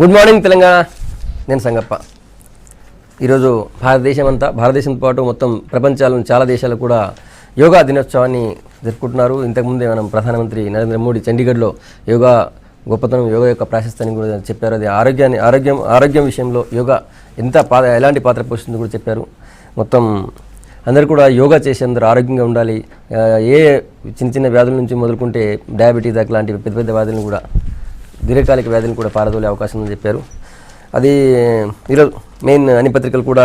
Good morning Telangana. నేను సంగప్ప. ఈరోజు భారతదేశంతో పాటు మొత్తం ప్రపంచాలను చాలా దేశాలు కూడా యోగా దినోత్సవాన్ని జరుపుకుంటున్నారు. ఇంతకుముందే మనం ప్రధానమంత్రి నరేంద్ర మోడీ చండీగఢ్లో యోగా గొప్పతనం, యోగా యొక్క ప్రాశస్త్యాన్ని కూడా చెప్పారు. అది ఆరోగ్యం విషయంలో యోగా ఎలాంటి పాత్ర పోషిస్తుందో కూడా చెప్పారు. మొత్తం అందరూ కూడా యోగా చేసి అందరూ ఆరోగ్యంగా ఉండాలి. ఏ చిన్న చిన్న వ్యాధుల నుంచి మొదలుకుంటే డయాబెటీస్ దాకా లాంటి పెద్ద పెద్ద వ్యాధులను కూడా, దీర్ఘకాలిక వ్యాధులను కూడా పారదోలే అవకాశం ఉందని చెప్పారు. అది ఈరోజు మెయిన్ అన్ని పత్రికలు కూడా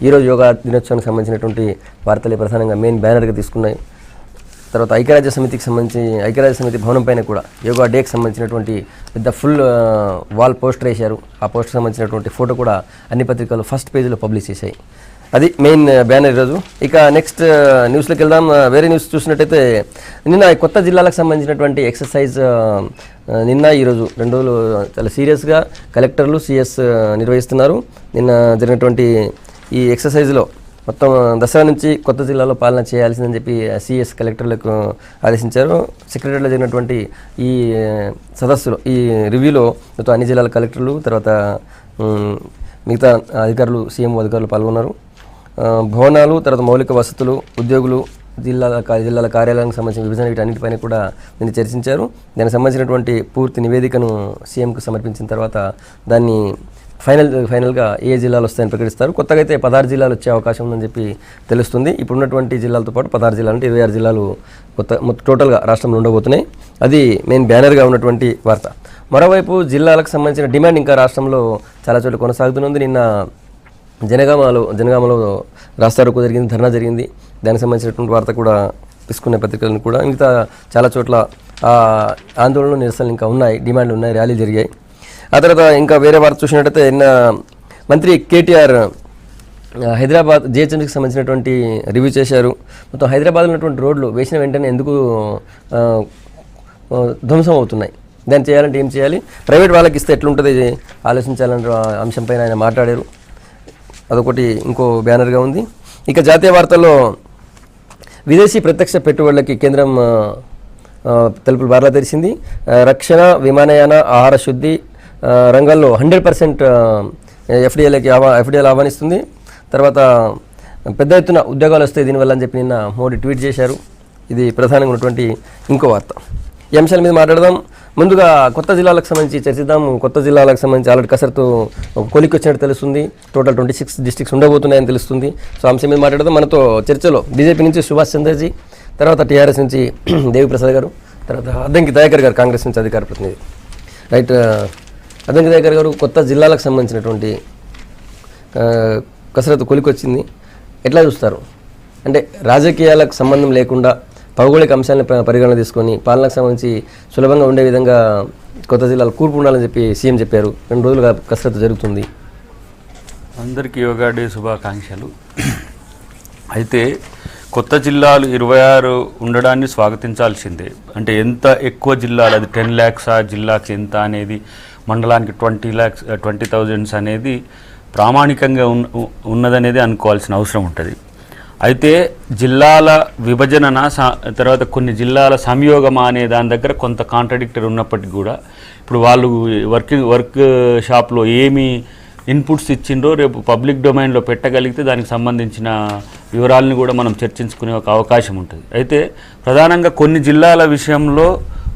ఈరోజు యోగా దినోత్సవానికి సంబంధించినటువంటి వార్తలే ప్రధానంగా మెయిన్ బ్యానర్గా తీసుకున్నాయి. తర్వాత ఐక్యరాజ్య సమితి భవనం పైన కూడా యోగా డేకి సంబంధించినటువంటి పెద్ద ఫుల్ వాల్ పోస్టర్ వేశారు. ఆ పోస్టర్ సంబంధించినటువంటి ఫోటో కూడా అన్ని పత్రికలు ఫస్ట్ పేజీలో పబ్లిష్ చేశాయి. అది మెయిన్ బ్యానర్ ఈరోజు. ఇక నెక్స్ట్ న్యూస్లోకి వెళ్దాం. వేరే న్యూస్ చూసినట్టయితే నిన్న కొత్త జిల్లాలకు సంబంధించినటువంటి ఎక్సర్సైజ్ నిన్న ఈరోజు 2 రోజులు చాలా సీరియస్గా కలెక్టర్లు సిఎస్ నిర్వహిస్తున్నారు. నిన్న జరిగినటువంటి ఈ ఎక్సర్సైజ్లో మొత్తం దసరా నుంచి కొత్త జిల్లాలో పాలన చేయాల్సిందని చెప్పి సిఎస్ కలెక్టర్లకు ఆదేశించారు. సెక్రటరీలో జరిగినటువంటి ఈ సదస్సులో, ఈ రివ్యూలో మొత్తం అన్ని జిల్లాల కలెక్టర్లు, తర్వాత మిగతా అధికారులు, సీఎం అధికారులు పాల్గొన్నారు. భవనాలు, తర్వాత మౌలిక వసతులు, ఉద్యోగులు, జిల్లాల కార్యాలయానికి సంబంధించిన విభజన వీటన్నిటిపైన కూడా దీన్ని చర్చించారు. దానికి సంబంధించినటువంటి పూర్తి నివేదికను సీఎంకు సమర్పించిన తర్వాత దాన్ని ఫైనల్గా ఏ జిల్లాలు వస్తాయని ప్రకటిస్తారు. కొత్తగా అయితే 16 జిల్లాలు వచ్చే అవకాశం ఉందని చెప్పి తెలుస్తుంది. ఇప్పుడున్నటువంటి జిల్లాలతో పాటు 16 జిల్లాలు అంటే 26 జిల్లాలు టోటల్గా రాష్ట్రంలో ఉండబోతున్నాయి. అది మెయిన్ బ్యానర్గా ఉన్నటువంటి వార్త. మరోవైపు జిల్లాలకు సంబంధించిన డిమాండ్ ఇంకా రాష్ట్రంలో చాలా చోట్ల కొనసాగుతుంది. నిన్న జనగామలో రాస్తారోకో జరిగింది, ధర్నా జరిగింది. దానికి సంబంధించినటువంటి వార్త కూడా తీసుకునే పత్రికలను కూడా మిగతా చాలా చోట్ల ఆందోళనలు, నిరసనలు ఇంకా ఉన్నాయి, డిమాండ్లు ఉన్నాయి, ర్యాలీలు జరిగాయి. ఆ తర్వాత ఇంకా వేరే వార్త చూసినట్టయితే నిన్న మంత్రి కేటీఆర్ హైదరాబాద్ జిహెచ్ఎంసీకి సంబంధించినటువంటి రివ్యూ చేశారు. మొత్తం హైదరాబాద్లో ఉన్నటువంటి రోడ్లు వేసిన వెంటనే ఎందుకు ధ్వంసం అవుతున్నాయి, దాన్ని చేయాలంటే ఏం చేయాలి, ప్రైవేట్ వాళ్ళకి ఇస్తే ఎట్లుంటుంది ఆలోచించాలన్న అంశంపైన ఆయన మాట్లాడారు. అదొకటి ఇంకో బ్యానర్గా ఉంది. ఇక జాతీయ వార్తల్లో విదేశీ ప్రత్యక్ష పెట్టుబడులకి కేంద్రం తలుపులు బార్లా తెరిచింది. రక్షణ, విమానయాన, ఆహార శుద్ధి రంగాల్లో 100% ఎఫ్డీఐలు ఆహ్వానిస్తుంది. తర్వాత పెద్ద ఎత్తున ఉద్యోగాలు వస్తాయి దీనివల్ల అని చెప్పి నిన్న మోడీ ట్వీట్ చేశారు. ఇది ప్రధానంగా ఉన్నటువంటి ఇంకో వార్త. ఈ అంశాల మీద మాట్లాడదాం. ముందుగా కొత్త జిల్లాలకు సంబంధించి చర్చిద్దాం. కొత్త జిల్లాలకు సంబంధించి ఆల్రెడీ కసరత్తు కొలికి వచ్చినట్టు తెలుస్తుంది. టోటల్ 26 డిస్ట్రిక్ట్స్ ఉండబోతున్నాయని తెలుస్తుంది. సో అంశం మీద మాట్లాడదాం. మనతో చర్చలో బీజేపీ నుంచి సుభాష్ చంద్రజీ, తర్వాత టీఆర్ఎస్ నుంచి దేవిప్రసాద్ గారు, తర్వాత అద్దంకి దయాకర్ గారు కాంగ్రెస్ నుంచి అధికార ప్రతినిధి. రైట్, అద్దంకి దయాకర్ గారు, కొత్త జిల్లాలకు సంబంధించినటువంటి కసరత్తు కొలికి వచ్చింది, ఎట్లా చూస్తారు? అంటే రాజకీయాలకు సంబంధం లేకుండా భౌగోళిక అంశాలను పరిగణన తీసుకొని పాలనకు సంబంధించి సులభంగా ఉండే విధంగా కొత్త జిల్లాలు కూర్పు ఉండాలని చెప్పి సీఎం చెప్పారు. 2 రోజులుగా కసరత్తు జరుగుతుంది. అందరికీ యోగా డే శుభాకాంక్షలు. అయితే కొత్త జిల్లాలు 26 ఉండడాన్ని స్వాగతించాల్సిందే. అంటే ఎంత ఎక్కువ జిల్లాలు, అది 10 lakhs జిల్లాకి ఎంత అనేది, మండలానికి 20,000 అనేది ప్రామాణికంగా ఉన్నదనేది అనుకోవాల్సిన అవసరం ఉంటుంది. అయితే జిల్లాల విభజన తర్వాత కొన్ని జిల్లాల సంయోగమా అనే దాని దగ్గర కొంత కాంట్రడిక్టరీ ఉన్నప్పటికీ కూడా ఇప్పుడు వాళ్ళు వర్క్ షాప్లో ఏమి ఇన్పుట్స్ ఇచ్చిండ్రో రేపు పబ్లిక్ డొమైన్లో పెట్టగలిగితే దానికి సంబంధించిన వివరాలను కూడా మనం చర్చించుకునే ఒక అవకాశం ఉంటుంది. అయితే ప్రధానంగా కొన్ని జిల్లాల విషయంలో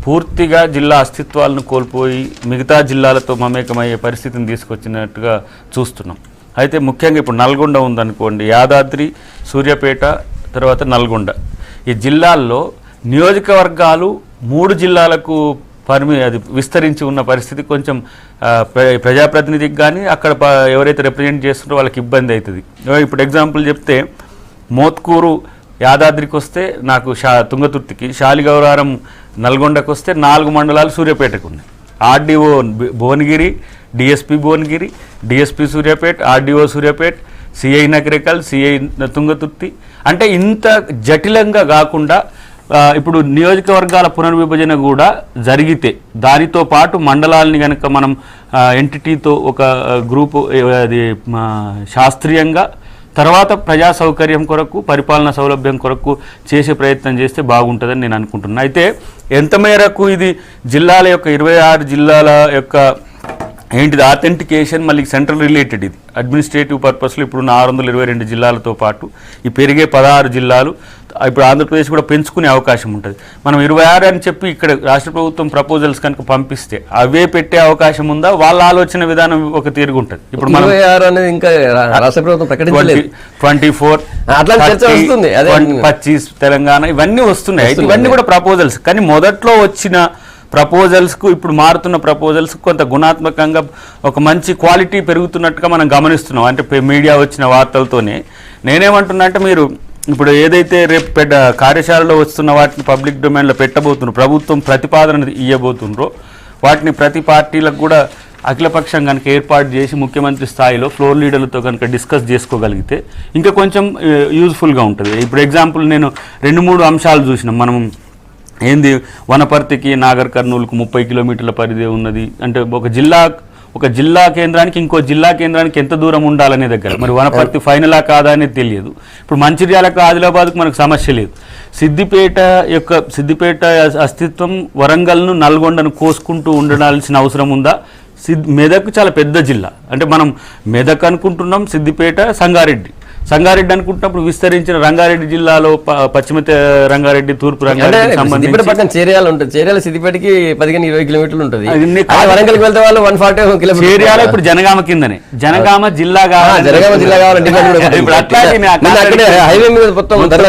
పూర్తిగా జిల్లా అస్తిత్వాలను కోల్పోయి మిగతా జిల్లాలతో మమేకమయ్యే పరిస్థితిని తీసుకొచ్చినట్టుగా చూస్తున్నాం. అయితే ముఖ్యంగా ఇప్పుడు నల్గొండ ఉందనుకోండి, యాదాద్రి, సూర్యాపేట, తర్వాత నల్గొండ, ఈ జిల్లాల్లో నియోజకవర్గాలు 3 జిల్లాలకు అది విస్తరించి ఉన్న పరిస్థితి కొంచెం ప్రజాప్రతినిధికి కానీ అక్కడ ఎవరైతే రిప్రజెంట్ చేస్తున్నారో వాళ్ళకి ఇబ్బంది అవుతుంది. ఇప్పుడు ఎగ్జాంపుల్ చెప్తే మోత్కూరు యాదాద్రికి వస్తే నాకు తుంగతుర్తికి, శాలిగౌరారం నల్గొండకు వస్తే 4 మండలాలు సూర్యాపేటకు ఉన్నాయి. RDO Bhuvanagiri, DSP Bhuvanagiri, DSP Suryapet, RDO Suryapet, CI Nakrekal, CI Thungathurthi. అంటే ఇంత జటిలంగా కాకుండా ఇప్పుడు నియోజకవర్గాల పునర్విభజన కూడా జరిగితే దానితో పాటు మండలాలని కనుక మనం ఎంటిటీతో ఒక గ్రూపు అది శాస్త్రీయంగా తర్వాత ప్రజా సౌకర్యం కొరకు, పరిపాలన సౌలభ్యం కొరకు చేసే ప్రయత్నం చేస్తే బాగుంటుందని నేను అనుకుంటున్నాను. అయితే ఎంత మేరకు ఇది జిల్లాల యొక్క 26 జిల్లాల యొక్క ఏంటిది ఆథెంటికేషన్ మళ్ళీ సెంట్రల్ రిలేటెడ్, ఇది అడ్మినిస్ట్రేటివ్ పర్పస్లో ఇప్పుడు 422 జిల్లాలతో పాటు ఈ పెరిగే 16 జిల్లాలు ఇప్పుడు ఆంధ్రప్రదేశ్ కూడా పెంచుకునే అవకాశం ఉంటుంది. మనం 26 అని చెప్పి ఇక్కడ రాష్ట్ర ప్రభుత్వం ప్రపోజల్స్ కనుక పంపిస్తే అవే పెట్టే అవకాశం ఉందా? వాళ్ళ ఆలోచన విధానం ఒక తీరుగా ఉంటుంది. ఇప్పుడు మనం 26 అనేది ఇంకా రాష్ట్ర ప్రభుత్వం ప్రకటించలేదు. 24 అట్లా చర్చ వస్తుంది. అదే 25 తెలంగాణ ఇవన్నీ వస్తున్నాయి. అయితే ఇవన్నీ కూడా ప్రపోజల్స్, కానీ మొదట్లో వచ్చిన ప్రపోజల్స్కు ఇప్పుడు మారుతున్న ప్రపోజల్స్ కొంత గుణాత్మకంగా ఒక మంచి క్వాలిటీ పెరుగుతున్నట్టుగా మనం గమనిస్తున్నాం. అంటే మీడియా వచ్చిన వార్తలతోనే నేనేమంటున్నా అంటే, మీరు ఇప్పుడు ఏదైతే రేపు కార్యశాలలో వస్తున్న వాటిని పబ్లిక్ డొమైన్లో పెట్టబోతున్నారు, ప్రభుత్వం ప్రతిపాదన ఇవ్వబోతుండ్రో వాటిని ప్రతి పార్టీలకు కూడా అఖిలపక్షం కనుక ఏర్పాటు చేసి ముఖ్యమంత్రి స్థాయిలో ఫ్లోర్ లీడర్లతో కనుక డిస్కస్ చేసుకోగలిగితే ఇంకా కొంచెం యూజ్ఫుల్గా ఉంటుంది. ఇప్పుడు ఎగ్జాంపుల్ నేను 2-3 అంశాలు చూసినాం. మనం ఏంది, వనపర్తికి నాగర్ కర్నూలుకు 30 కిలోమీటర్ల పరిధి ఉన్నది. అంటే ఒక జిల్లా కేంద్రానికి ఇంకో జిల్లా కేంద్రానికి ఎంత దూరం ఉండాలనే దగ్గర మరి వనపర్తి ఫైనలా కాదా అనేది తెలియదు. ఇప్పుడు మంచిర్యాలకు ఆదిలాబాద్కు మనకు సమస్య లేదు. సిద్దిపేట అస్తిత్వం వరంగల్ను నల్గొండను కోసుకుంటూ ఉండాల్సిన అవసరం ఉందా? మెదక్ చాలా పెద్ద జిల్లా. అంటే మనం మెదక్ అనుకుంటున్నాం, సిద్దిపేట, సంగారెడ్డి అనుకుంటున్నప్పుడు విస్తరించిన రంగారెడ్డి జిల్లాలో పశ్చిమ రంగారెడ్డి, తూర్పు రంగారెడ్డి సంబంధించి చేర్యాల సిద్దిపేటకి 15-20 కిలోమీటర్లు ఉంటుంది. వరంగల్కి వెళ్తే వాళ్ళు 140 కిలోమీటర్లు. చేర్యాల ఇప్పుడు జనగామ కిందనే, జనగామ జిల్లా కావాలంటే హైవే మీద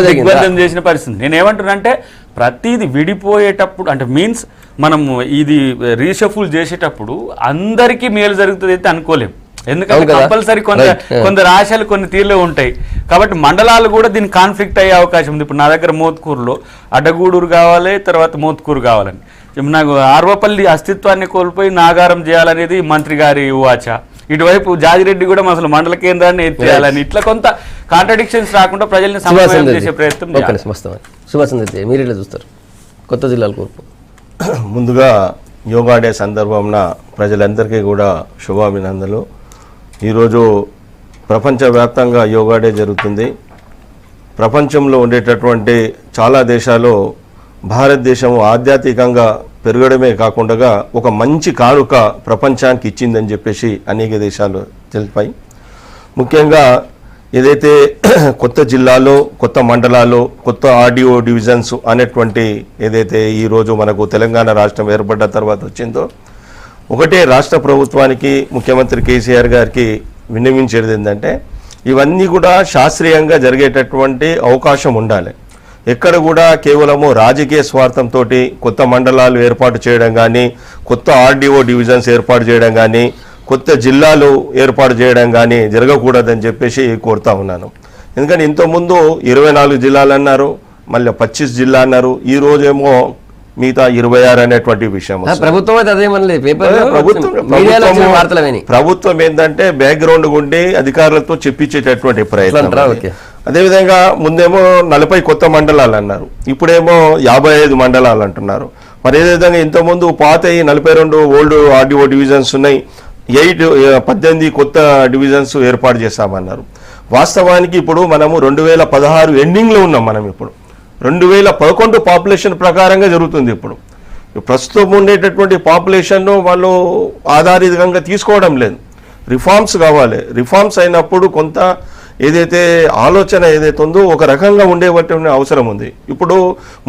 దిగ్బంధం చేసిన పరిస్థితి. నేను ఏమంటున్నా అంటే, ప్రతిది విడిపోయేటప్పుడు అంటే మీన్స్ మనం ఇది రీషఫుల్ చేసేటప్పుడు అందరికీ మేలు జరుగుతుంది అయితే అనుకోలేము. ఎందుకంటే కంపల్సరీ కొందరు ఆశలు కొన్ని తీరులో ఉంటాయి. కాబట్టి మండలాలు కూడా దీనికి కాన్ఫ్లిక్ట్ అయ్యే అవకాశం ఉంది. ఇప్పుడు నా దగ్గర మోత్కూరులో అడ్డగూడూరు కావాలి, తర్వాత మోత్కూరు కావాలని, నాకు ఆర్వపల్లి అస్తిత్వాన్ని కోల్పోయి నాగారం చేయాలనేది మంత్రి గారి వాచ. ఇటువైపు జాజిరెడ్డి కూడా అసలు మండల కేంద్రాన్ని ఎత్తేయాలని, ఇట్లా కొంత కాంట్రడిక్షన్స్ రాకుండా ప్రజల్ని సమన్వయం చేసే ప్రయత్నం. సుభాష్ మీరు ఎట్లా చూస్తారు కొత్త జిల్లాల కోర్పు? ముందుగా యోగా డే సందర్భంన ప్రజలందరికీ కూడా శుభాభినందనలు. ఈరోజు ప్రపంచవ్యాప్తంగా యోగా డే జరుగుతుంది. ప్రపంచంలో ఉండేటటువంటి చాలా దేశాలు భారతదేశం ఆధ్యాత్మికంగా పెరగడమే కాకుండా ఒక మంచి కానుక ప్రపంచానికి ఇచ్చిందని చెప్పేసి అనేక దేశాలు తెలిపాయి. ముఖ్యంగా ఏదైతే కొత్త జిల్లాలో, కొత్త మండలాలు, కొత్త ఆర్డీఓ డివిజన్స్ అనేటువంటి ఏదైతే ఈరోజు మనకు తెలంగాణ రాష్ట్రం ఏర్పడ్డ తర్వాత వచ్చిందో, ఒకటే రాష్ట్ర ప్రభుత్వానికి ముఖ్యమంత్రి కేసీఆర్ గారికి విన్నవించేది ఏంటంటే, ఇవన్నీ కూడా శాస్త్రీయంగా జరిగేటటువంటి అవకాశం ఉండాలి. ఎక్కడ కూడా కేవలము రాజకీయ స్వార్థంతో కొత్త మండలాలు ఏర్పాటు చేయడం కానీ, కొత్త ఆర్డీఓ డివిజన్స్ ఏర్పాటు చేయడం కానీ, కొత్త జిల్లాలు ఏర్పాటు చేయడం కానీ జరగకూడదని చెప్పేసి కోరుతా ఉన్నాను. ఎందుకంటే ఇంతకుముందు 24 జిల్లాలు అన్నారు, మళ్ళీ 25 జిల్లా అన్నారు. ఈ రోజేమో మిగతా 26 అనేటువంటి విషయం. ప్రభుత్వం ఏంటంటే బ్యాక్గ్రౌండ్ ఉండి అధికారులతో చెప్పించేటటువంటి ప్రయత్నం. అదేవిధంగా ముందేమో 40 కొత్త మండలాలు అన్నారు, ఇప్పుడేమో 55 మండలాలు అంటున్నారు. మరి ఏదేవిధంగా ఇంతకుముందు పాత 42 ఓల్డ్ ఆర్డీఓ డివిజన్స్ ఉన్నాయి, 18 కొత్త డివిజన్స్ ఏర్పాటు చేస్తామన్నారు. వాస్తవానికి ఇప్పుడు మనము 2016 ఎండింగ్లో ఉన్నాం. మనం ఇప్పుడు 2011 పాపులేషన్ ప్రకారంగా జరుగుతుంది. ఇప్పుడు ప్రస్తుతం ఉండేటటువంటి పాపులేషన్ వాళ్ళు ఆధారితంగా తీసుకోవడం లేదు. రిఫార్మ్స్ కావాలి. రిఫార్మ్స్ అయినప్పుడు కొంత ఏదైతే ఆలోచన ఏదైతే ఉందో ఒక రకంగా ఉండేటువంటి అవసరం ఉంది. ఇప్పుడు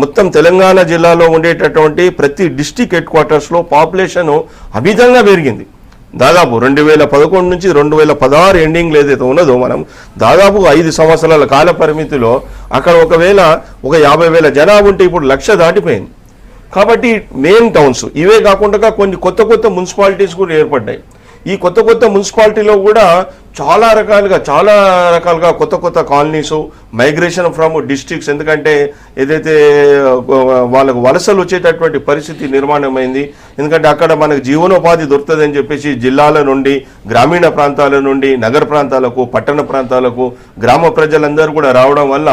మొత్తం తెలంగాణ జిల్లాలో ఉండేటటువంటి ప్రతి డిస్టిక్ హెడ్ క్వార్టర్స్లో పాపులేషన్ అమితంగా పెరిగింది. దాదాపు 2011 నుంచి 2016 ఎండింగ్లో ఏదైతే ఉన్నదో, మనం దాదాపు 5 సంవత్సరాల కాల పరిమితిలో అక్కడ ఒకవేళ ఒక 50,000 జనాభా ఉంటే ఇప్పుడు 1,00,000 దాటిపోయింది. కాబట్టి మెయిన్ టౌన్స్ ఇవే కాకుండా కొన్ని కొత్త మున్సిపాలిటీస్ కూడా ఏర్పడ్డాయి. ఈ కొత్త మున్సిపాలిటీలో కూడా చాలా రకాలుగా కొత్త కాలనీస్, మైగ్రేషన్ ఫ్రమ్ డిస్ట్రిక్ట్స్, ఎందుకంటే ఏదైతే వాళ్ళకు వలసలు వచ్చేటటువంటి పరిస్థితి నిర్మాణమైంది. ఎందుకంటే అక్కడ మనకు జీవనోపాధి దొరుకుతుందని చెప్పేసి జిల్లాల నుండి, గ్రామీణ ప్రాంతాల నుండి నగర ప్రాంతాలకు, పట్టణ ప్రాంతాలకు గ్రామ ప్రజలందరూ కూడా రావడం వల్ల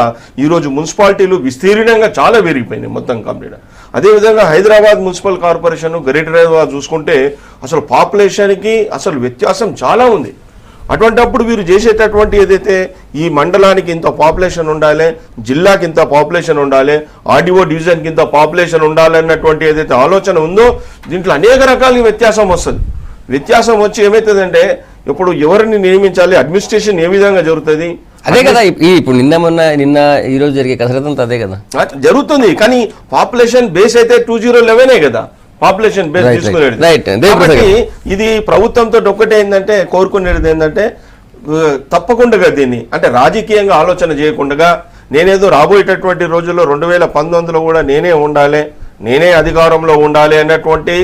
ఈరోజు మున్సిపాలిటీలు విస్తీర్ణంగా చాలా పెరిగిపోయినాయి మొత్తం కంప్లీట్. అదేవిధంగా Hyderabad municipal corporation, greater Hyderabad చూసుకుంటే అసలు పాపులేషన్కి అసలు వ్యత్యాసం చాలా ఉంది. అటువంటిప్పుడు వీరు చేసేటటువంటి ఏదైతే ఈ మండలానికి ఇంత పాపులేషన్ ఉండాలి, జిల్లాకి ఇంత పాపులేషన్ ఉండాలి, ఆర్డీఓ డివిజన్కి ఇంత పాపులేషన్ ఉండాలి అన్నటువంటి ఏదైతే ఆలోచన ఉందో, దీంట్లో అనేక రకాల వ్యత్యాసం వస్తుంది. వ్యత్యాసం వచ్చి ఏమవుతుందంటే ఇప్పుడు ఎవరిని నియమించాలి, అడ్మినిస్ట్రేషన్ ఏ విధంగా జరుగుతుంది అదే కదా ఇప్పుడు నిన్న ఈ రోజు జరిగే కసరత్తు అంతా అదే కదా జరుగుతుంది. కానీ పాపులేషన్ బేస్ అయితే 2011 కదా పాపులేషన్ బేస్ తీసుకునేది. కాబట్టి ఇది ప్రభుత్వంతో ఒక్కటే ఏంటంటే కోరుకునేది ఏంటంటే తప్పకుండా దీన్ని అంటే రాజకీయంగా ఆలోచన చేయకుండా నేనేదో రాబోయేటటువంటి రోజుల్లో 2019లో కూడా నేనే ఉండాలి, నేనే అధికారంలో ఉండాలి అన్నటువంటి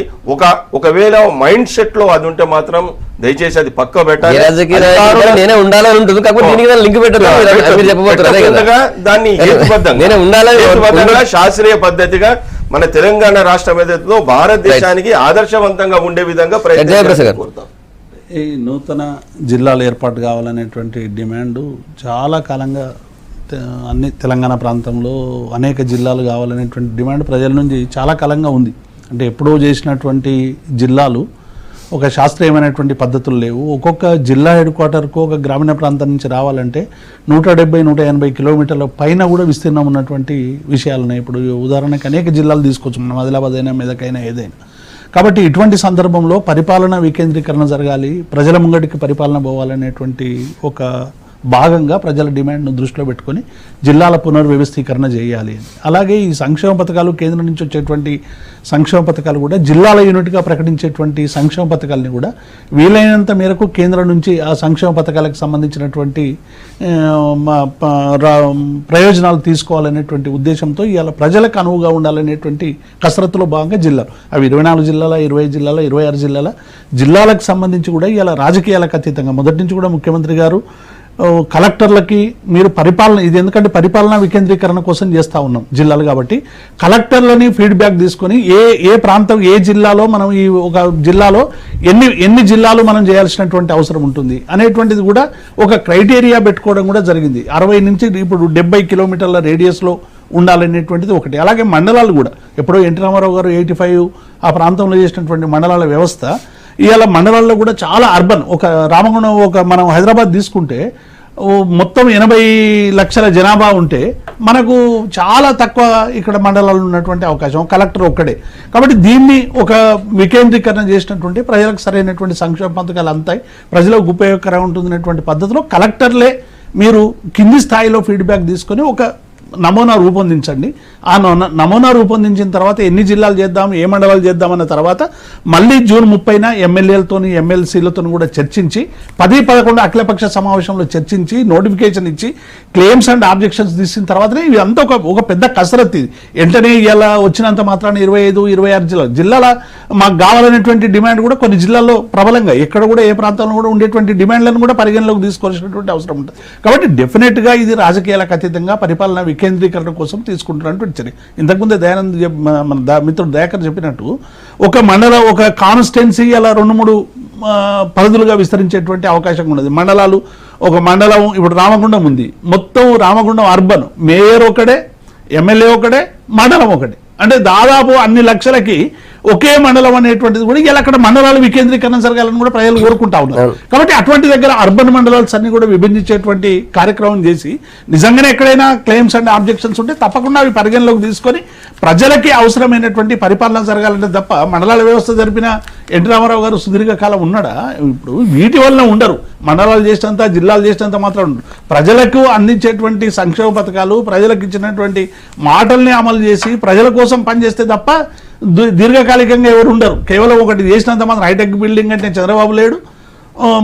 ఒకవేళ మైండ్ సెట్ లో అది ఉంటే మాత్రం దయచేసి అది పక్క పెట్టాలి. దాన్ని హేతుబద్ధంగా శాస్త్రీయ పద్ధతిగా మన తెలంగాణ రాష్ట్రం ఏదైతుందో భారతదేశానికి ఆదర్శవంతంగా ఉండే విధంగా ప్రయత్నం. ఈ నూతన జిల్లాలు ఏర్పాటు కావాలనేటువంటి డిమాండ్ చాలా కాలంగా అన్ని తెలంగాణ ప్రాంతంలో అనేక జిల్లాలు కావాలనేటువంటి డిమాండ్ ప్రజల నుంచి చాలా కాలంగా ఉంది. అంటే ఎప్పుడో చేసినటువంటి జిల్లాలు ఒక శాస్త్రీయమైనటువంటి పద్ధతులు లేవు. ఒక్కొక్క జిల్లా హెడ్ క్వార్టర్కు ఒక గ్రామీణ ప్రాంతం నుంచి రావాలంటే 170-180 కిలోమీటర్ల పైన కూడా విస్తీర్ణం ఉన్నటువంటి విషయాలు ఉన్నాయి. ఇప్పుడు ఉదాహరణకు అనేక జిల్లాలు తీసుకోవచ్చు, మనం ఆదిలాబాద్ అయినా మెదకైనా ఏదైనా. కాబట్టి ఇటువంటి సందర్భంలో పరిపాలన వికేంద్రీకరణ జరగాలి, ప్రజల ముంగటికి పరిపాలన పోవాలనేటువంటి ఒక భాగంగా ప్రజల డిమాండ్ను దృష్టిలో పెట్టుకొని జిల్లాల పునర్వ్యవస్థీకరణ చేయాలి. అలాగే ఈ సంక్షేమ పథకాలు కేంద్రం నుంచి వచ్చేటువంటి సంక్షేమ పథకాలు కూడా జిల్లాల యూనిట్గా ప్రకటించేటువంటి సంక్షేమ పథకాలని కూడా వీలైనంత మేరకు కేంద్రం నుంచి ఆ సంక్షేమ పథకాలకు సంబంధించినటువంటి ప్రయోజనాలు తీసుకోవాలనేటువంటి ఉద్దేశంతో ఇవాళ ప్రజలకు అనువుగా ఉండాలనేటువంటి కసరత్తులో భాగంగా జిల్లాలు అవి 24 జిల్లాల 25 జిల్లాల 26 జిల్లాలకు సంబంధించి కూడా ఇవాళ రాజకీయాలకు అతీతంగా మొదటి నుంచి కూడా ముఖ్యమంత్రి గారు కలెక్టర్లకి మీరు పరిపాలన ఇది ఎందుకంటే పరిపాలనా వికేంద్రీకరణ కోసం చేస్తూ ఉన్నాం జిల్లాలు కాబట్టి కలెక్టర్లని ఫీడ్బ్యాక్ తీసుకొని ఏ ప్రాంతం ఏ జిల్లాలో మనం ఈ ఒక జిల్లాలో ఎన్ని జిల్లాలు మనం చేయాల్సినటువంటి అవసరం ఉంటుంది అనేటువంటిది కూడా ఒక క్రైటీరియా పెట్టుకోవడం కూడా జరిగింది. 60 నుంచి ఇప్పుడు 70 కిలోమీటర్ల రేడియస్లో ఉండాలనేటువంటిది ఒకటి. అలాగే మండలాలు కూడా ఎప్పుడో ఎన్టీ రామారావు గారు 85 ఆ ప్రాంతంలో చేసినటువంటి మండలాల వ్యవస్థ ఇవాళ మండలాల్లో కూడా చాలా అర్బన్ ఒక రామగుండం ఒక మనం హైదరాబాద్ తీసుకుంటే మొత్తం 80 లక్షల జనాభా ఉంటే మనకు చాలా తక్కువ ఇక్కడ మండలాలు ఉన్నటువంటి అవకాశం కలెక్టర్ ఒక్కడే. కాబట్టి దీన్ని ఒక వికేంద్రీకరణ చేసినటువంటి ప్రజలకు సరైనటువంటి సంక్షేమ పథకాలు అంతాయి ప్రజలకు ఉపయోగకరంగా ఉంటుందనేటువంటి పద్ధతిలో కలెక్టర్లే మీరు కింది స్థాయిలో ఫీడ్బ్యాక్ తీసుకొని ఒక నమూనా రూపొందించండి. ఆ నమూనా రూపొందించిన తర్వాత ఎన్ని జిల్లాలు చేద్దాం ఏ మండలాలు చేద్దామన్న తర్వాత మళ్ళీ జూన్ 30న ఎమ్మెల్యేలతోని ఎమ్మెల్సీలతో కూడా చర్చించి 10-11 అఖిలపక్ష సమావేశంలో చర్చించి నోటిఫికేషన్ ఇచ్చి క్లెయిమ్స్ అండ్ ఆబ్జెక్షన్స్ తీసిన తర్వాతనే ఇవి అంతా ఒక పెద్ద కసరత్. ఇది వెంటనే ఇలా వచ్చినంత మాత్రాన 25-26 జిల్లాల మాకు కావాలనేటువంటి డిమాండ్ కూడా కొన్ని జిల్లాల్లో ప్రబలంగా ఎక్కడ కూడా ఏ ప్రాంతంలో కూడా ఉండేటువంటి డిమాండ్లను కూడా పరిగణలోకి తీసుకోవాల్సినటువంటి అవసరం ఉంటుంది. కాబట్టి డెఫినెట్గా ఇది రాజకీయాలకు అతీతంగా పరిపాలన వికేంద్రీకరణ కోసం తీసుకుంటున్నటువంటి చర్య. ఇంతకుముందే దయానంద్ మన మిత్రుడు దయాకర్ చెప్పినట్టు ఒక మండలం ఒక కాన్స్టిట్యున్సీ అలా 2-3 పరిధులుగా విస్తరించేటువంటి అవకాశం ఉన్నది. మండలాలు ఒక మండలం ఇప్పుడు రామగుండం ఉంది, మొత్తం రామగుండం అర్బన్ మేయర్ ఒకడే ఎమ్మెల్యే ఒకడే మండలం ఒకటి అంటే దాదాపు అన్ని లక్షలకి ఒకే మండలం అనేటువంటిది కూడా ఇలా అక్కడ మండలాలు వికేంద్రీకరణ జరగాలని కూడా ప్రజలు కోరుకుంటా ఉన్నారు. కాబట్టి అటువంటి దగ్గర అర్బన్ మండలాల్స్ అన్ని కూడా విభజించేటువంటి కార్యక్రమం చేసి నిజంగానే ఎక్కడైనా క్లెయిమ్స్ అండ్ ఆబ్జెక్షన్స్ ఉంటే తప్పకుండా అవి పరిగణలోకి తీసుకొని ప్రజలకి అవసరమైనటువంటి పరిపాలన జరగాలంటే తప్ప మండలాల వ్యవస్థ జరిపిన ఎన్టీ రామారావు గారు సుదీర్ఘకాలం ఉన్నాడా? ఇప్పుడు వీటి వల్ల ఉండరు. మండలాలు చేసినంత జిల్లాలు చేసినంత మాత్రం ఉండరు. ప్రజలకు అందించేటువంటి సంక్షేమ పథకాలు ప్రజలకు ఇచ్చినటువంటి మాటల్ని అమలు చేసి ప్రజల కోసం పనిచేస్తే తప్ప దీర్ఘకాలికంగా ఎవరు ఉండరు. కేవలం ఒకటి చేసినంత మాత్రం హైటెక్ బిల్డింగ్ అంటే చంద్రబాబు లేడు,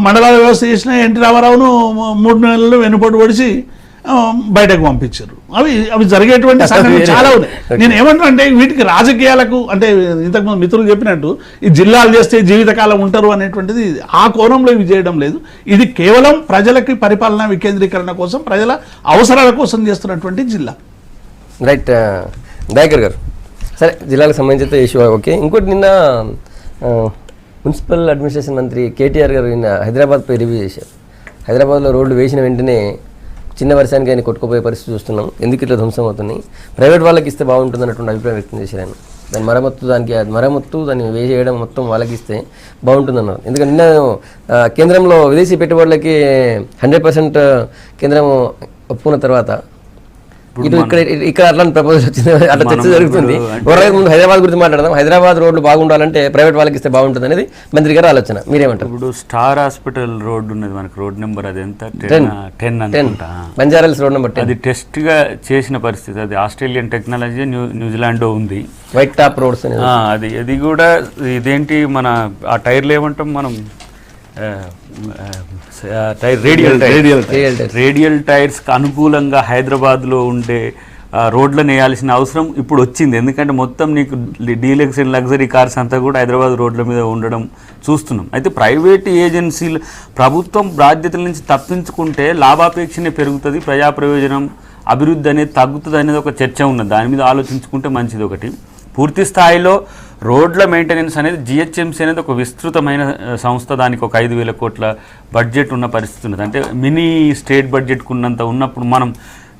మండలాల వ్యవస్థ చేసిన ఎన్టీ రామారావును 3 నెలలు వెనుపోటు పడిచి బయటకు పంపించారు. అవి జరిగేటువంటి సంఘటనలు చాలా ఉన్నాయి. నేను ఏమంటున్నా అంటే వీటికి రాజకీయాలకు అంటే ఇంతకుముందు మిత్రులు చెప్పినట్టు ఈ జిల్లాలు చేస్తే జీవితకాలం ఉంటారు అనేటువంటిది ఆ కోణంలో ఇవి చేయడం లేదు. ఇది కేవలం ప్రజలకి పరిపాలన వికేంద్రీకరణ కోసం ప్రజల అవసరాల కోసం చేస్తున్నటువంటి జిల్లా. రైట్ దయాకర్ గారు, సరే జిల్లాలకు సంబంధించిన ఇష్యూ ఓకే. ఇంకోటి నిన్న మున్సిపల్ అడ్మినిస్ట్రేషన్ మంత్రి కేటీఆర్ గారు నిన్న హైదరాబాద్పై రివ్యూ చేశారు. హైదరాబాద్లో రోడ్లు వేసిన వెంటనే చిన్న వర్షానికి ఆయన కొట్టుకుపోయే పరిస్థితి చూస్తున్నాం, ఎందుకు ఇట్లా ధ్వంసం అవుతున్నాయి, ప్రైవేట్ వాళ్ళకి ఇస్తే బాగుంటుంది అన్నటువంటి అభిప్రాయం వ్యక్తం చేశారు ఆయన. దాని మరమ్మత్తు దాన్ని వేసేయడం మొత్తం వాళ్ళకి ఇస్తే బాగుంటుందన్నారు. ఎందుకంటే నిన్న కేంద్రంలో విదేశీ పెట్టుబడులకి 100% కేంద్రం ఒప్పుకున్న తర్వాత ఇటు ఇక్కడ అట్లాంటి ప్రపోజల్ వచ్చింది, అట్లా చర్చ జరుగుతుంది. ముందు హైదరాబాద్ గురించి మాట్లాడదాం. హైదరాబాద్ రోడ్లు బాగుండాలంటే ప్రైవేట్ వాళ్ళకి ఇస్తే బాగుంటుంది అనేది మంత్రి గారి ఆలోచన. మీరేమంటారు? ఇప్పుడు స్టార్ హాస్పిటల్ రోడ్డు ఉన్నది మనకు, రోడ్ నెంబర్ అది ఎంత 10 అనుకుంటా, బంజారాల్స్ రోడ్ నెంబర్ 10. అది టెస్ట్ గా చేసిన పరిస్థితి. అది ఆస్ట్రేలియన్ టెక్నాలజీ, న్యూజిలాండ్ ఉంది. వైట్ టాప్ రోడ్స్ అది కూడా ఇదేంటి మన ఆ టైర్లు ఏమంటాం మనం, రేడియల్ టైర్స్కి అనుకూలంగా హైదరాబాద్లో ఉండే రోడ్లను వేయాల్సిన అవసరం ఇప్పుడు వచ్చింది. ఎందుకంటే మొత్తం నీకు డీలక్స్ అండ్ లగ్జరీ కార్స్ అంతా కూడా హైదరాబాద్ రోడ్ల మీద ఉండడం చూస్తున్నాం. అయితే ప్రైవేట్ ఏజెన్సీలు ప్రభుత్వం బాధ్యతల నుంచి తప్పించుకుంటే లాభాపేక్షనే పెరుగుతుంది, ప్రజా ప్రయోజనం అభివృద్ధి అనేది తగ్గుతుంది అనేది ఒక చర్చ ఉన్నది. దాని మీద ఆలోచించుకుంటే మంచిది. ఒకటి పూర్తి స్థాయిలో రోడ్ల మెయింటెనెన్స్ అనేది జిహెచ్ఎంసీ అనేది ఒక విస్తృతమైన సంస్థ, దానికి ఒక 5,000 కోట్ల బడ్జెట్ ఉన్న పరిస్థితి ఉన్నది. అంటే మినీ స్టేట్ బడ్జెట్కు ఉన్నంత ఉన్నప్పుడు మనం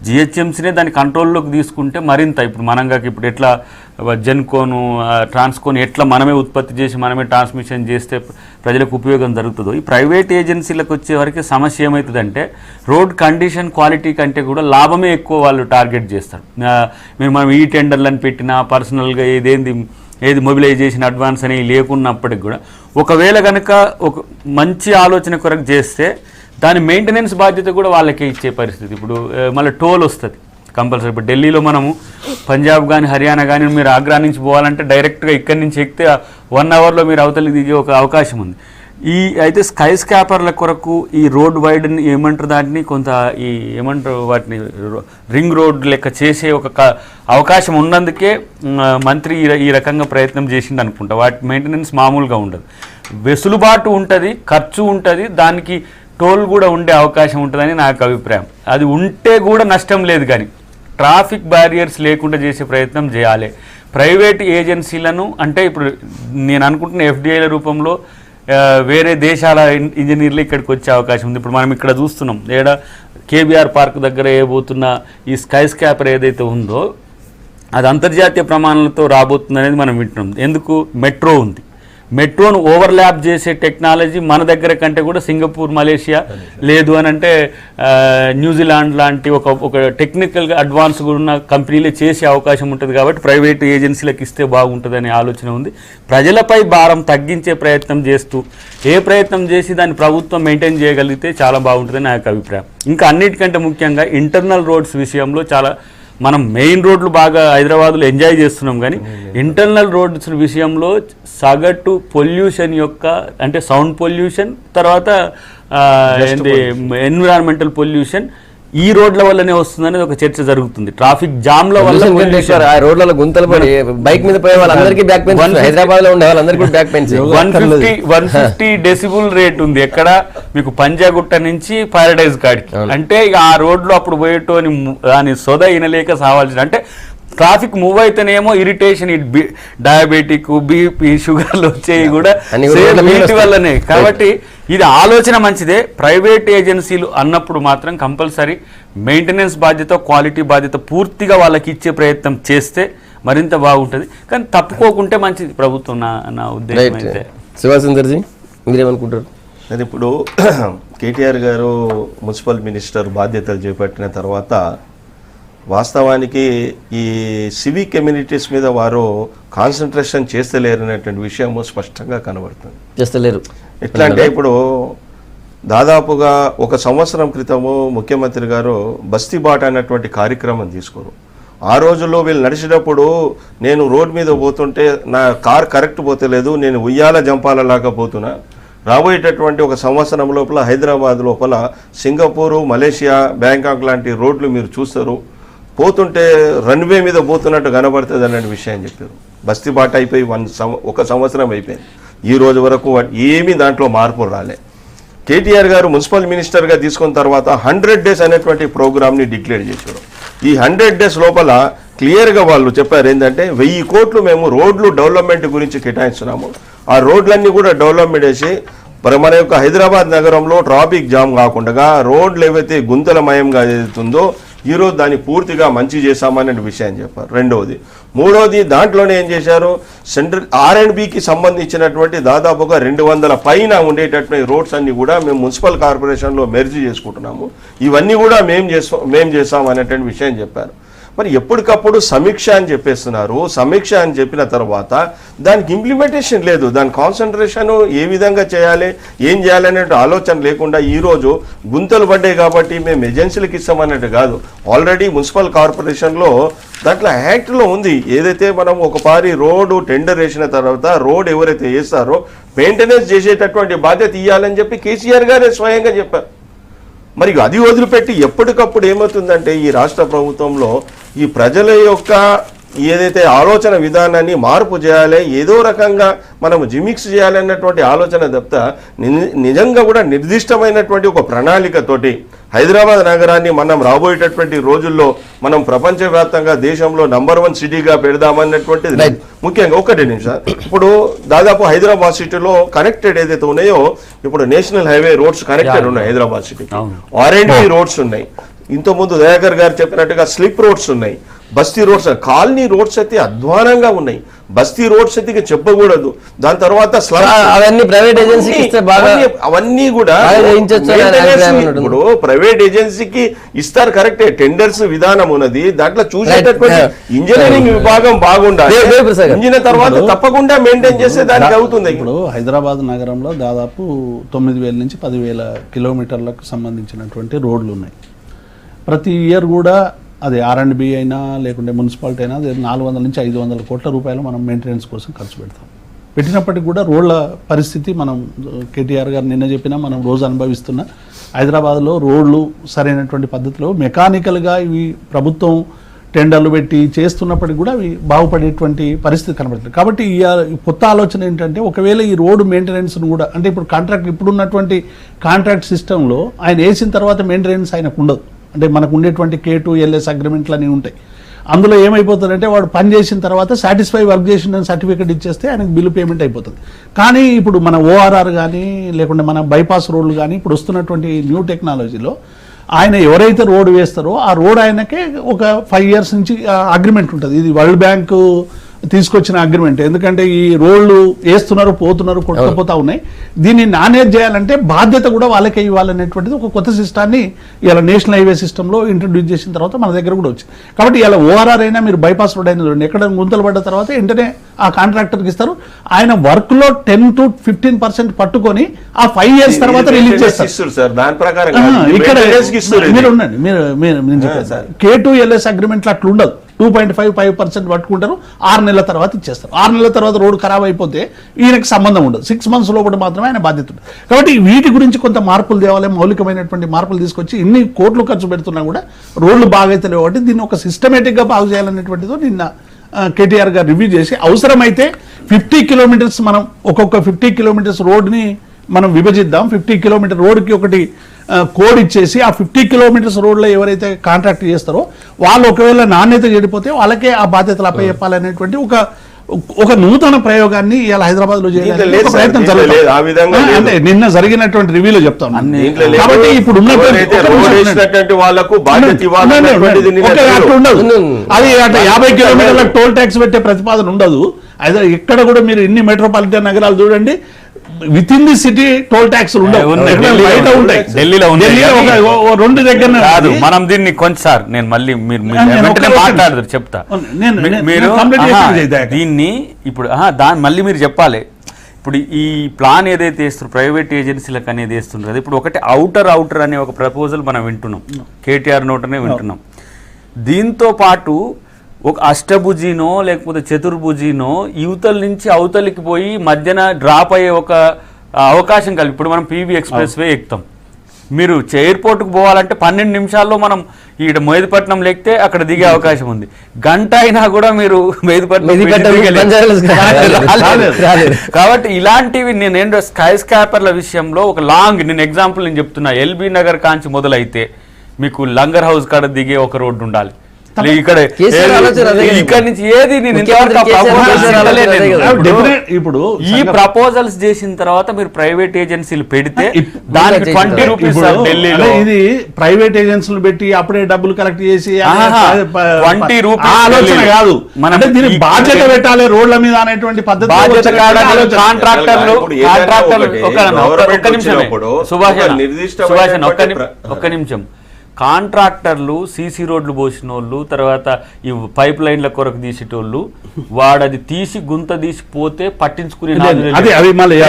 జిహెచ్ఎంసీనే దాని కంట్రోల్లోకి తీసుకుంటే మరింత, ఇప్పుడు మనంగాకి ఇప్పుడు ఎట్లా జెన్కోను ట్రాన్స్కోను ఎట్లా మనమే ఉత్పత్తి చేసి మనమే ట్రాన్స్మిషన్ చేస్తే ప్రజలకు ఉపయోగం జరుగుతుందో, ఈ ప్రైవేట్ ఏజెన్సీలకు వచ్చే వరకు సమస్య ఏమవుతుందంటే రోడ్ కండిషన్ క్వాలిటీ కంటే కూడా లాభమే ఎక్కువ వాళ్ళు టార్గెట్ చేస్తారు. మనం ఈ టెండర్లను పెట్టినా పర్సనల్గా ఏది మొబిలైజేషన్ అడ్వాన్స్ అని లేకున్నప్పటికి కూడా ఒకవేళ కనుక ఒక మంచి ఆలోచన కొరకు చేస్తే దాని మెయింటెనెన్స్ బాధ్యత కూడా వాళ్ళకే ఇచ్చే పరిస్థితి. ఇప్పుడు మళ్ళీ టోల్ వస్తుంది కంపల్సరీ. ఇప్పుడు ఢిల్లీలో మనము పంజాబ్ కానీ హర్యానా కానీ మీరు ఆగ్రా నుంచి పోవాలంటే డైరెక్ట్గా ఇక్కడి నుంచి ఎక్కితే 1 అవర్లో మీరు అవతలికి దిగే ఒక అవకాశం ఉంది. అయితే స్కై స్కాపర్ల కొరకు ఈ రోడ్ వైడ్ ఏమంటారు దాన్ని కొంత ఈ ఏమంటారు వాటిని రింగ్ రోడ్ లెక్క చేసే ఒక అవకాశం ఉన్నందుకే మంత్రి ఈ రకంగా ప్రయత్నం చేసిండు అనుకుంటా. వాటి మెయింటెనెన్స్ మామూలుగా ఉండదు, వెసులుబాటు ఉంటుంది, ఖర్చు ఉంటుంది, దానికి టోల్ కూడా ఉండే అవకాశం ఉంటుందని నాకు అభిప్రాయం. అది ఉంటే కూడా నష్టం లేదు, కానీ ట్రాఫిక్ బ్యారియర్స్ లేకుండా చేసే ప్రయత్నం చేయాలి. ప్రైవేట్ ఏజెన్సీలను అంటే ఇప్పుడు నేను అనుకుంటున్న ఎఫ్డిఐల రూపంలో వేరే దేశాల ఇంజనీర్లు ఇక్కడికి వచ్చే అవకాశం ఉంది. ఇప్పుడు మనం ఇక్కడ చూస్తున్నాం, కేబీఆర్ పార్క్ దగ్గర వేయబోతున్న ఈ స్కై స్కాపర్ ఏదైతే ఉందో అది అంతర్జాతీయ ప్రమాణాలతో రాబోతుంది అనేది మనం వింటున్నాం. ఎందుకు? మెట్రో ఉంది. మెట్రోను ఓవర్లాప్ చేసే టెక్నాలజీ మన దగ్గర కంటే కూడా సింగపూర్, మలేషియా, లేదు అని అంటే న్యూజిలాండ్ లాంటి ఒక టెక్నికల్గా అడ్వాన్స్గా ఉన్న కంపెనీలే చేసే అవకాశం ఉంటుంది. కాబట్టి ప్రైవేట్ ఏజెన్సీలకు ఇస్తే బాగుంటుందనే ఆలోచన ఉంది. ప్రజలపై భారం తగ్గించే ప్రయత్నం చేస్తూ ఏ ప్రయత్నం చేసి దాన్ని ప్రభుత్వం మెయింటైన్ చేయగలిగితే చాలా బాగుంటుందని నా యొక్క అభిప్రాయం. ఇంకా అన్నిటికంటే ముఖ్యంగా ఇంటర్నల్ రోడ్స్ విషయంలో చాలా మనం మెయిన్ రోడ్లు బాగా హైదరాబాద్లో ఎంజాయ్ చేస్తున్నాం, కానీ ఇంటర్నల్ రోడ్స్ విషయంలో సగటు పొల్యూషన్ యొక్క అంటే సౌండ్ పొల్యూషన్, తర్వాత ఎన్విరాన్మెంటల్ పొల్యూషన్ ఈ రోడ్ల వల్లనే వస్తుందనేది ఒక చర్చ జరుగుతుంది. ట్రాఫిక్ జామ్ లో వల్ల రోడ్లలో గుంతలు పడి బైక్ మీద పోయే వాళ్ళందరికీ బ్యాక్ పెయిన్, హైదరాబాద్ లో ఉండే వాళ్ళందరికీ బ్యాక్ పెయిన్. 150 డెసిబుల్ రేట్ ఉంది ఎక్కడ మీకు పంజాగుట్ట నుంచి పారడైజ్ కాడికి. అంటే ఇక ఆ రోడ్లో అప్పుడు పోయేటోని దాని సొద ఇనలేక సావాల్సిన, అంటే ట్రాఫిక్ మూవ్ అయితేనేమో ఇరిటేషన్, డయాబెటిక్, బీపీ, షుగర్లు వచ్చేవి కూడా వీటి వల్లనే. కాబట్టి ఇది ఆలోచన మంచిదే. ప్రైవేట్ ఏజెన్సీలు అన్నప్పుడు మాత్రం కంపల్సరీ మెయింటెనెన్స్ బాధ్యత, క్వాలిటీ బాధ్యత పూర్తిగా వాళ్ళకి ఇచ్చే ప్రయత్నం చేస్తే మరింత బాగుంటుంది. కానీ తప్పుకోకుంటే మంచిది ప్రభుత్వం, నా ఉద్దేశం అయితే. శివసుందర్జీ మీరేమనుకుంటారు? అది ఇప్పుడు కేటీఆర్ గారు మున్సిపల్ మినిస్టర్ బాధ్యతలు చేపట్టిన తర్వాత వాస్తవానికి ఈ సివిక్ కమ్యూనిటీస్ మీద వారు కాన్సన్ట్రేషన్ చేస్తలేరనేటువంటి విషయము స్పష్టంగా కనబడుతుంది. చేస్తలేరు. ఎట్లా అంటే ఇప్పుడు దాదాపుగా 1 సంవత్సరం క్రితము ముఖ్యమంత్రి గారు బస్తీ బాట అన్నటువంటి కార్యక్రమం తీసుకోరు. ఆ రోజుల్లో వీళ్ళు నడిచేటప్పుడు నేను రోడ్ మీద పోతుంటే నా కార్ కరెక్ట్ పోతలేదు, నేను ఉయ్యాల జంపాలలాగా పోతున్నా. రాబోయేటటువంటి 1 సంవత్సరం లోపల హైదరాబాద్ లోపల సింగపూరు, మలేషియా, బ్యాంకాక్ లాంటి రోడ్లు మీరు చూస్తారు, పోతుంటే రన్వే మీద పోతున్నట్టు కనబడుతుంది అనే విషయం చెప్పారు. బస్తీ బాట అయిపోయి 1 సంవత్సరం అయిపోయింది. ఈ రోజు వరకు ఏమీ దాంట్లో మార్పు రాలే. కేటీఆర్ గారు మున్సిపల్ మినిస్టర్గా తీసుకున్న తర్వాత 100 days అనేటువంటి ప్రోగ్రామ్ని డిక్లేర్ చేశారు. ఈ 100 days లోపల క్లియర్గా వాళ్ళు చెప్పారు ఏంటంటే 1000 కోట్లు మేము రోడ్లు డెవలప్మెంట్ గురించి కేటాయిస్తున్నాము. ఆ రోడ్లన్నీ కూడా డెవలప్మెంట్ చేసి మన యొక్క హైదరాబాద్ నగరంలో ట్రాఫిక్ జామ్ కాకుండా రోడ్లు ఏవైతే గుంతలమయంగా ఏదైతుందో ఈరోజు దాన్ని పూర్తిగా మంచి చేశామనే విషయం చెప్పారు. రెండవది. మూడవది, దాంట్లోనే ఏం చేశారు, సెంట్రల్ R&Bకి సంబంధించినటువంటి దాదాపుగా 200 పైన ఉండేటటువంటి రోడ్స్ అన్ని కూడా మేము మున్సిపల్ కార్పొరేషన్లో మెర్జ్ చేసుకుంటున్నాము, ఇవన్నీ కూడా మేము చేస్తాం అనేటువంటి విషయం చెప్పారు. మరి ఎప్పటికప్పుడు సమీక్ష అని చెప్పేస్తున్నారు. సమీక్ష అని చెప్పిన తర్వాత దానికి ఇంప్లిమెంటేషన్ లేదు, దాని కాన్సన్ట్రేషన్ ఏ విధంగా చేయాలి, ఏం చేయాలనే ఆలోచన లేకుండా ఈరోజు గుంతలు పడ్డాయి కాబట్టి మేము ఏజెన్సీలకు ఇస్తామన్నట్టు కాదు. ఆల్రెడీ మున్సిపల్ కార్పొరేషన్లో దాంట్లో యాక్ట్లో ఉంది, ఏదైతే మనం ఒకసారి రోడ్డు టెండర్ వేసిన తర్వాత రోడ్ ఎవరైతే వేస్తారో మెయింటెనెన్స్ చేసేటటువంటి బాధ్యత ఇవ్వాలని చెప్పి కేసీఆర్ గారే స్వయంగా చెప్పారు. మరి అది వదిలిపెట్టి ఎప్పటికప్పుడు ఏమవుతుందంటే ఈ రాష్ట్ర ప్రభుత్వంలో ఈ ప్రజల యొక్క ఏదైతే ఆలోచన విధానాన్ని మార్పు చేయాలి, ఏదో రకంగా మనం జిమిక్స్ చేయాలన్నటువంటి ఆలోచన తప్ప నిజంగా కూడా నిర్దిష్టమైనటువంటి ఒక ప్రణాళికతోటి హైదరాబాద్ నగరాన్ని మనం రాబోయేటటువంటి రోజుల్లో మనం ప్రపంచవ్యాప్తంగా దేశంలో #1 సిటీగా పెడదామన్నటువంటిది ముఖ్యంగా. ఒకటి నిమిషం, ఇప్పుడు దాదాపు హైదరాబాద్ సిటీలో కనెక్టెడ్ ఏదైతే ఉన్నాయో ఇప్పుడు నేషనల్ హైవే రోడ్స్ కనెక్టెడ్ ఉన్నాయి హైదరాబాద్ సిటీ, R&D రోడ్స్ ఉన్నాయి, ఇంతకుముందు దయాకర్ గారు చెప్పినట్టుగా స్లిప్ రోడ్స్ ఉన్నాయి, బస్తీ రోడ్స్, కాలనీ రోడ్స్ అయితే అధ్వానంగా ఉన్నాయి. బస్తీ రోడ్స్ అయితే చెప్పకూడదు. దాని తర్వాత అవన్నీ ప్రైవేట్ ఏజెన్సీకి ఇస్తే బాగా అవన్నీ కూడా ఇప్పుడు ప్రైవేట్ ఏజెన్సీకి ఇస్తారు కరెక్టే, టెండర్స్ విధానం ఉన్నది, దాంట్లో చూసేటటువంటి ఇంజనీరింగ్ విభాగం బాగుండాలి, ఇంజనీర్ తర్వాత తప్పకుండా మెయింటైన్ చేస్తే దానికి అవుతుంది. ఇప్పుడు హైదరాబాద్ నగరంలో దాదాపు 9,000 నుంచి 10,000 కిలోమీటర్లకు సంబంధించినటువంటి రోడ్లు ఉన్నాయి. ప్రతి ఇయర్ కూడా అది R&B అయినా లేకుంటే మున్సిపాలిటీ అయినా 400 నుంచి 500 కోట్ల రూపాయలు మనం మెయింటెనెన్స్ కోసం ఖర్చు పెడతాం. పెట్టినప్పటికీ కూడా రోడ్ల పరిస్థితి మనం కేటీఆర్ గారు నిన్న చెప్పినా మనం రోజు అనుభవిస్తున్న హైదరాబాద్లో రోడ్లు సరైనటువంటి పద్ధతిలో మెకానికల్గా ఇవి ప్రభుత్వం టెండర్లు పెట్టి చేస్తున్నప్పటికీ కూడా అవి బాగుపడేటువంటి పరిస్థితి కనబడుతుంది. కాబట్టి ఈ కొత్త ఆలోచన ఏంటంటే ఒకవేళ ఈ రోడ్డు మెయింటెనెన్స్ను కూడా అంటే ఇప్పుడు కాంట్రాక్ట్ ఇప్పుడున్నటువంటి కాంట్రాక్ట్ సిస్టంలో ఆయన వేసిన తర్వాత మెయింటెనెన్స్ ఆయనకు ఉండదు. అంటే మనకు ఉండేటువంటి K2LS అగ్రిమెంట్లు అన్నీ ఉంటాయి. అందులో ఏమైపోతుందంటే వాడు పని చేసిన తర్వాత సాటిస్ఫై వర్క్ చేసిన సర్టిఫికేట్ ఇచ్చేస్తే ఆయనకు బిల్లు పేమెంట్ అయిపోతుంది. కానీ ఇప్పుడు మన ORR కానీ లేకుంటే మన బైపాస్ రోడ్లు కానీ ఇప్పుడు వస్తున్నటువంటి న్యూ టెక్నాలజీలో ఆయన ఎవరైతే రోడ్ వేస్తారో ఆ రోడ్ ఆయనకే ఒక 5 years నుంచి అగ్రిమెంట్ ఉంటుంది. ఇది వరల్డ్ బ్యాంకు తీసుకొచ్చిన అగ్రిమెంట్. ఎందుకంటే ఈ రోడ్లు వేస్తున్నారు, పోతున్నారు, కొట్టుకుపోతా ఉన్నాయి. దీన్ని నాణ్యత చేయాలంటే బాధ్యత కూడా వాళ్ళకే ఇవ్వాలనేటువంటిది ఒక కొత్త సిస్టాన్ని ఇలా నేషనల్ హైవే సిస్టంలో ఇంట్రడ్యూస్ చేసిన తర్వాత మన దగ్గర కూడా వచ్చింది. కాబట్టి ఇలా ORR అయినా మీరు బైపాస్ రోడ్ అయినా చూడండి, ఎక్కడ గుంతలు పడ్డ తర్వాత వెంటనే ఆ కాంట్రాక్టర్కి ఇస్తారు. ఆయన వర్క్లో 10 to 15% పట్టుకొని ఆ 5 years తర్వాత రిలీజ్ చేస్తారు. ఇక్కడ మీరు ఉండండి, మీరు K2LS అగ్రిమెంట్లు అట్లా ఉండదు. 2.55% పట్టుకుంటారు, 6 నెలల తర్వాత ఇచ్చేస్తారు. 6 నెలల తర్వాత రోడ్డు ఖరాబ్ అయిపోతే ఈయనకి సంబంధం ఉండదు. 6 months లోపల మాత్రమే ఆయన బాధ్యత ఉంటుంది. కాబట్టి వీటి గురించి కొంత మార్పులు తేవాలి, మౌలికమైనటువంటి మార్పులు తీసుకొచ్చి ఇన్ని కోట్లు ఖర్చు పెడుతున్నా కూడా రోడ్లు బాగైతే లేవు. కాబట్టి దీన్ని ఒక సిస్టమేటిక్గా బాగు చేయాలనేటువంటిదో నిన్న కేటీఆర్ గారు రివ్యూ చేసి అవసరమైతే 50 kilometers మనం ఒక్కొక్క 50 kilometers రోడ్ని మనం విభజిద్దాం. 50 kilometer రోడ్కి ఒకటి కోడ్ ఇచ్చేసి ఆ 50 kilometers రోడ్లో ఎవరైతే కాంట్రాక్ట్ చేస్తారో వాళ్ళు ఒకవేళ నాణ్యత చెడిపోతే వాళ్ళకే ఆ బాధ్యతలు అప్పచెప్పాలనేటువంటి ఒక నూతన ప్రయోగాన్ని ఇలా హైదరాబాద్ లో చేయడానికి ప్రయత్నం జరుగుతుంది. అంటే నిన్న జరిగినటువంటి రివ్యూలో చెప్తాను. కాబట్టి ఇప్పుడు అది అట్లా 50 kilometers టోల్ ట్యాక్స్ పెట్టే ప్రతిపాదన ఉండదు. అయితే ఎక్కడ కూడా మీరు ఇన్ని మెట్రోపాలిటన్ నగరాలు చూడండి, within the city toll tax ఉండవు, బయట ఉంటాయి. ఢిల్లీలో 2 దగ్గర కాదు. మనం దీన్ని కొంచెం నేను మళ్ళీ మీరు మాట్లాడదు చెప్తా. మీరు దీన్ని ఇప్పుడు మళ్ళీ మీరు చెప్పాలి. ఇప్పుడు ఈ ప్లాన్ ఏదైతే వేస్తున్నారు ప్రైవేట్ ఏజెన్సీలకు అనేది వేస్తున్నారు కదా, ఇప్పుడు ఒకటి అవుటర్ అనే ఒక ప్రపోజల్ మనం వింటున్నాం, కేటీఆర్ నోటనే వింటున్నాం. దీంతో పాటు ఒక అష్టభుజినో లేకపోతే చతుర్భుజినో యువతల నుంచి అవతలికి పోయి మధ్యన డ్రాప్ అయ్యే ఒక అవకాశం కలిగి ఇప్పుడు మనం PV ఎక్స్ప్రెస్ వే ఎక్కుతాం. మీరు ఎయిర్పోర్ట్కి పోవాలంటే 12 నిమిషాల్లో మనం ఇక్కడ మెహదీపట్నం ఎక్కితే అక్కడ దిగే అవకాశం ఉంది. గంట అయినా కూడా మీరు మెహదీపట్నం. కాబట్టి ఇలాంటివి నేను స్కై స్కాపర్ల విషయంలో ఒక లాంగ్ నేను ఎగ్జాంపుల్ నేను చెప్తున్నా. LB నగర్ కాంచి మొదలైతే మీకు లంగర్ హౌస్ కాడ దిగే ఒక రోడ్డు ఉండాలి. ఇక్కడ నుంచి ఏది ఇప్పుడు ఈ ప్రపోజల్స్ చేసిన తర్వాత మీరు ప్రైవేట్ ఏజెన్సీలు పెడితే దానికి 20 రూపీస్ ఢిల్లీలో. ఇది ప్రైవేట్ ఏజెన్సీలు పెట్టి అప్పుడే డబ్బులు కలెక్ట్ చేసి 20 రూపీస్ ఆలోచన కాదు. మనం దీనికి బాధ్యత పెట్టాలి రోడ్ల మీద అనేటువంటి పద్ధతి. కాంట్రాక్టర్లు ఒక్క నిమిషం ఒక్క నిమిషం కాంట్రాక్టర్లు సీసీ రోడ్లు పోసిన వాళ్ళు, తర్వాత ఈ పైప్ లైన్ల కొరకు తీసేటోళ్ళు, వాడు అది తీసి గుంత తీసి పోతే పట్టించుకునే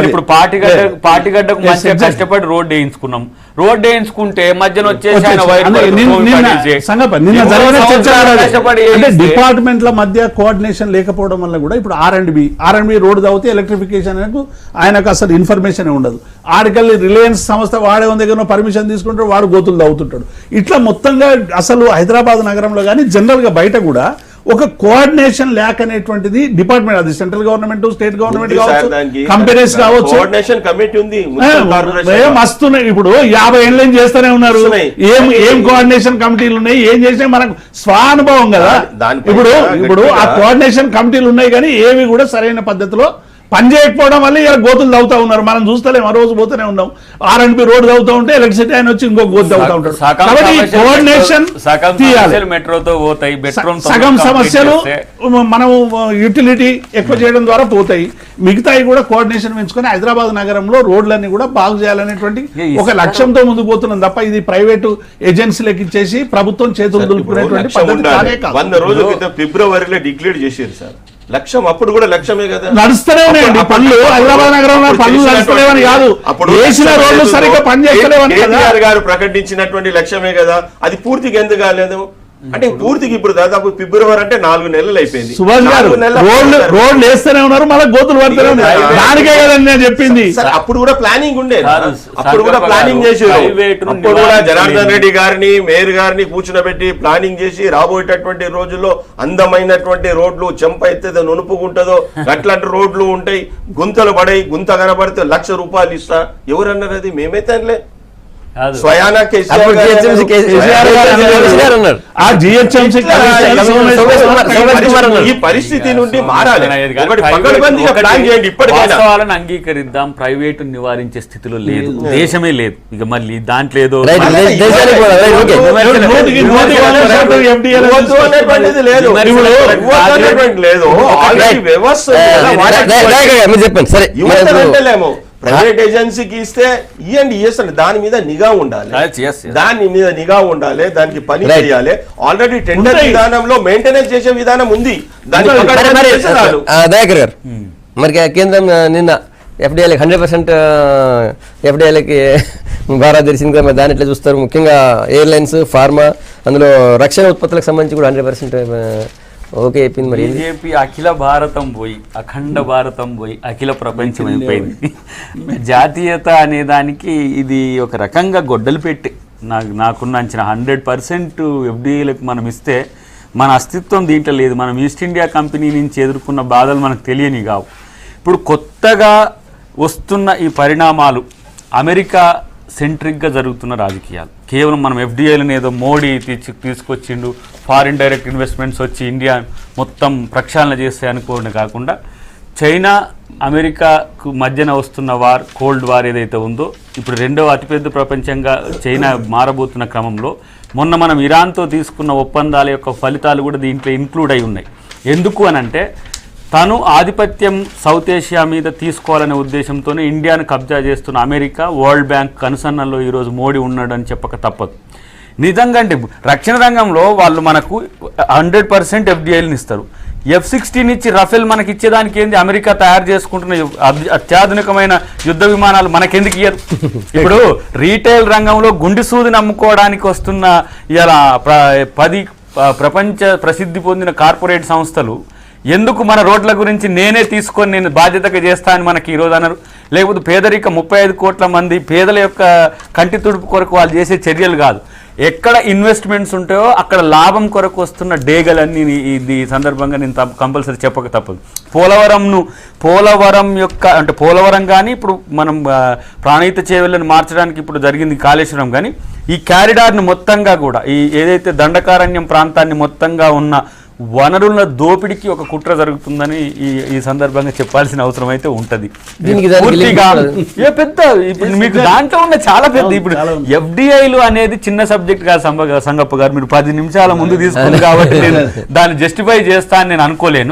ఇప్పుడు పాటిగడ్డకు మంచిగా కష్టపడి రోడ్డు వేయించుకున్నాం. రోడ్డు వేయించుకుంటే మధ్యన వచ్చేసి డిపార్ట్మెంట్ల మధ్య కోఆర్డినేషన్ లేకపోవడం వల్ల కూడా ఇప్పుడు ఆర్ఎండ్బి రోడ్డు తవ్వితే ఎలక్ట్రిఫికేషన్ ఆయనకు అసలు ఇన్ఫర్మేషన్ ఉండదు. ఆడికెళ్ళి రిలయన్స్ సంస్థ వాడే దగ్గర పర్మిషన్ తీసుకుంటాడు, వాడు గోతులు తవ్వుతుంటాడు. ఇట్లా మొత్తంగా అసలు హైదరాబాద్ నగరంలో కానీ జనరల్ గా బయట కూడా ఒక కోఆర్డినేషన్ ల్యాక్ అనేటువంటిది డిపార్ట్మెంట్, అది సెంట్రల్ గవర్నమెంట్, స్టేట్ గవర్నమెంట్ కావచ్చు, కంపెనీస్ కావచ్చు, కోఆర్డినేషన్ కమిటీ ఉంది. మస్తున్నాయి. ఇప్పుడు 50 ఏళ్ళేం చేస్తూనే ఉన్నారు. ఏం కోఆర్డినేషన్ కమిటీలు ఉన్నాయి, ఏం చేసినా మనకు స్వానుభవం కదా. ఇప్పుడు ఆ కోఆర్డినేషన్ కమిటీలు ఉన్నాయి కానీ ఏవి కూడా సరైన పద్ధతిలో పని చేయకపోవడం వల్ల ఇలా గోతులు తవ్వుతా ఉన్నారు. మనం చూస్తలేము, ఆ రోజు పోతూనే ఉన్నాం. ఆర్ఎండ్బి రోడ్ తవ్వుతూ ఉంటే ఎలక్ట్రిసిటీ ఆయన వచ్చి ఇంకో గోతు తవ్వుతా ఉంటాడు. కాబట్టి కోఆర్డినేషన్ మెట్రోతో పోతాయి, సగం సమస్యలు మనం యూటిలిటీ ఎక్కువ చేయడం ద్వారా పోతాయి. మిగతాయి కూడా కోఆర్డినేషన్ పెంచుకొని హైదరాబాద్ నగరంలో రోడ్లన్నీ కూడా బాగు చేయాలనేటువంటి ఒక లక్ష్యంతో ముందుకు పోతున్నాం తప్ప ఇది ప్రైవేటు ఏజెన్సీలకు ఇచ్చేసి ప్రభుత్వం చేతులు దులుపుకునేటువంటి పద్ధతి కానే కాదు. 100 రోజుల క్రితం ఫిబ్రవరిలో డిక్లేర్ చేశారు సార్ లక్ష్యం. అప్పుడు కూడా లక్ష్యమే కదా, నడుస్తూనే ఉన్నాయండి పనులు. హైదరాబాద్ నగరంలో పనులు నడుస్తలేవని కాదు, వేసిన రోడ్లు సరిగ్గా పనిచేయలేవని కేటీఆర్ గారు ప్రకటించినటువంటి లక్ష్యమే కదా. అది పూర్తిగా ఎందుకు కాలేదు అంటే పూర్తిగా ఇప్పుడు దాదాపు ఫిబ్రవరి అంటే 4 నెలలు అయిపోయింది. సుభాష్ గారు రోడ్లు వేస్తూనే ఉన్నారు, మళ్ళీ గోతులు పడుతూనే ఉన్నారు. దానికే కదండి నేను చెప్పింది. అప్పుడు కూడా ప్లానింగ్ ఉండే, అప్పుడు కూడా ప్లానింగ్ చేసారు. అప్పుడు కూడా జనార్దన్ రెడ్డి గారిని, మేయర్ గారిని కూర్చునబెట్టి ప్లానింగ్ చేసి రాబోయేటటువంటి రోజుల్లో అందమైనటువంటి రోడ్లు, చెంప ఎత్తేదో నునుపుకుంటుందో అట్లాంటి రోడ్లు ఉంటాయి. గుంతలు పడాయి, గుంత కనబడితే ₹1,00,000 ఇస్తా. ఎవరన్నారు అది? మేమైతే అనలే. స్వయానా ఈ పరిస్థితి నుండి మారాలి. అంగీకరిద్దాం, ప్రైవేటు నివారించే స్థితిలో లేదు, దేశమే లేదు. ఇక మళ్ళీ దాంట్లో ఏదో వ్యవస్థ ప్రైవేట్ ఏజెన్సీకి ఇస్తే ఇవ్వండి, ఇవ్వండి. దాని మీద నిఘా ఉండాలి, దానికి పని చేయాలి. ఆల్రెడీ టెండర్ విధానంలో మెయింటెనెన్స్ చేసే విధానం ఉంది. దయాకర్ గారు, మరి కేంద్రం నిన్న ఎఫ్డిఐలకి 100% ఎఫ్డిఐలకి భారత్ తెలిసింది కదా, దాని ఎట్లా చూస్తారు? ముఖ్యంగా ఎయిర్లైన్స్, ఫార్మా, అందులో రక్షణ ఉత్పత్తులకు సంబంధించి కూడా 100% ఓకే చెప్పింది. మరి బీజేపీ అఖిల భారతం పోయి, అఖండ భారతం పోయి అఖిల ప్రపంచం అయిపోయింది. జాతీయత అనే దానికి ఇది ఒక రకంగా గొడ్డలు పెట్టి నాకున్న అంచనా 100% ఎఫ్డిఐలకు మనం ఇస్తే మన అస్తిత్వం దీంట్లో లేదు. మనం ఈస్ట్ ఇండియా కంపెనీ నుంచి ఎదుర్కొన్న బాధలు మనకు తెలియని కావు. ఇప్పుడు కొత్తగా వస్తున్న ఈ పరిణామాలు అమెరికా సెంట్రిక్గా జరుగుతున్న రాజకీయాలు. కేవలం మనం ఎఫ్డిఐలను ఏదో మోడీ తీసుకొచ్చిండు, ఫారిన్ డైరెక్ట్ ఇన్వెస్ట్మెంట్స్ వచ్చి ఇండియా మొత్తం ప్రక్షాళన చేస్తే అనుకోవడం కాకుండా, చైనా అమెరికాకు మధ్యన వస్తున్న కోల్డ్ వార్ ఏదైతే ఉందో, ఇప్పుడు రెండవ అతిపెద్ద ప్రపంచంగా చైనా మారబోతున్న క్రమంలో మొన్న మనం ఇరాన్తో తీసుకున్న ఒప్పందాల యొక్క ఫలితాలు కూడా దీంట్లో ఇంక్లూడ్ అయి ఉన్నాయి. ఎందుకు అనంటే తను ఆధిపత్యం సౌత్ ఏషియా మీద తీసుకోవాలనే ఉద్దేశంతోనే ఇండియాను కబ్జా చేస్తున్న అమెరికా, వరల్డ్ బ్యాంక్ కనుసన్నల్లో ఈరోజు మోడీ ఉన్నాడని చెప్పక తప్పదు. నిజంగా అంటే రక్షణ రంగంలో వాళ్ళు మనకు 100% ఎఫ్డిఐలను ఇస్తారు. F-16 ఇచ్చి రఫేల్ మనకి ఇచ్చేదానికి ఏంది? అమెరికా తయారు చేసుకుంటున్న అత్యాధునికమైన యుద్ధ విమానాలు మనకెందుకు ఇయ్యరు? ఇప్పుడు రీటైల్ రంగంలో గుండె సూదిని అమ్ముకోవడానికి వస్తున్న ఇలా 10 ప్రపంచ ప్రసిద్ధి పొందిన కార్పొరేట్ సంస్థలు ఎందుకు మన రోడ్ల గురించి నేనే తీసుకొని నేను బాధ్యతగా చేస్తా అని మనకి ఈరోజు అన్నారు? లేకపోతే పేదరిక 35 కోట్ల మంది పేదల యొక్క కంటి తుడుపు కొరకు వాళ్ళు చేసే చర్యలు కాదు. ఎక్కడ ఇన్వెస్ట్మెంట్స్ ఉంటాయో అక్కడ లాభం కొరకు వస్తున్న డేగలన్నీ ఈ సందర్భంగా నేను కంపల్సరీ చెప్పక తప్పదు. పోలవరం యొక్క అంటే పోలవరం కానీ ఇప్పుడు మనం ప్రాణహిత చేవెళ్ళని మార్చడానికి ఇప్పుడు జరిగింది కాళేశ్వరం కానీ, ఈ క్యారిడార్ను మొత్తంగా కూడా ఈ ఏదైతే దండకారణ్యం ప్రాంతాన్ని మొత్తంగా ఉన్న వనరుల దోపిడికి ఒక కుట్ర జరుగుతుందని ఈ సందర్భంగా చెప్పాల్సిన అవసరం అయితే ఉంటది. పెద్ద ఇప్పుడు మీకు దాంట్లో ఉన్న చాలా పెద్ద ఇప్పుడు ఎఫ్డిఐలు అనేది చిన్న సబ్జెక్ట్ కాదు సంగప్ప గారు. మీరు 10 నిమిషాల ముందు తీసుకుంది కాబట్టి నేను దాన్ని జస్టిఫై చేస్తా అని నేను అనుకోలేను.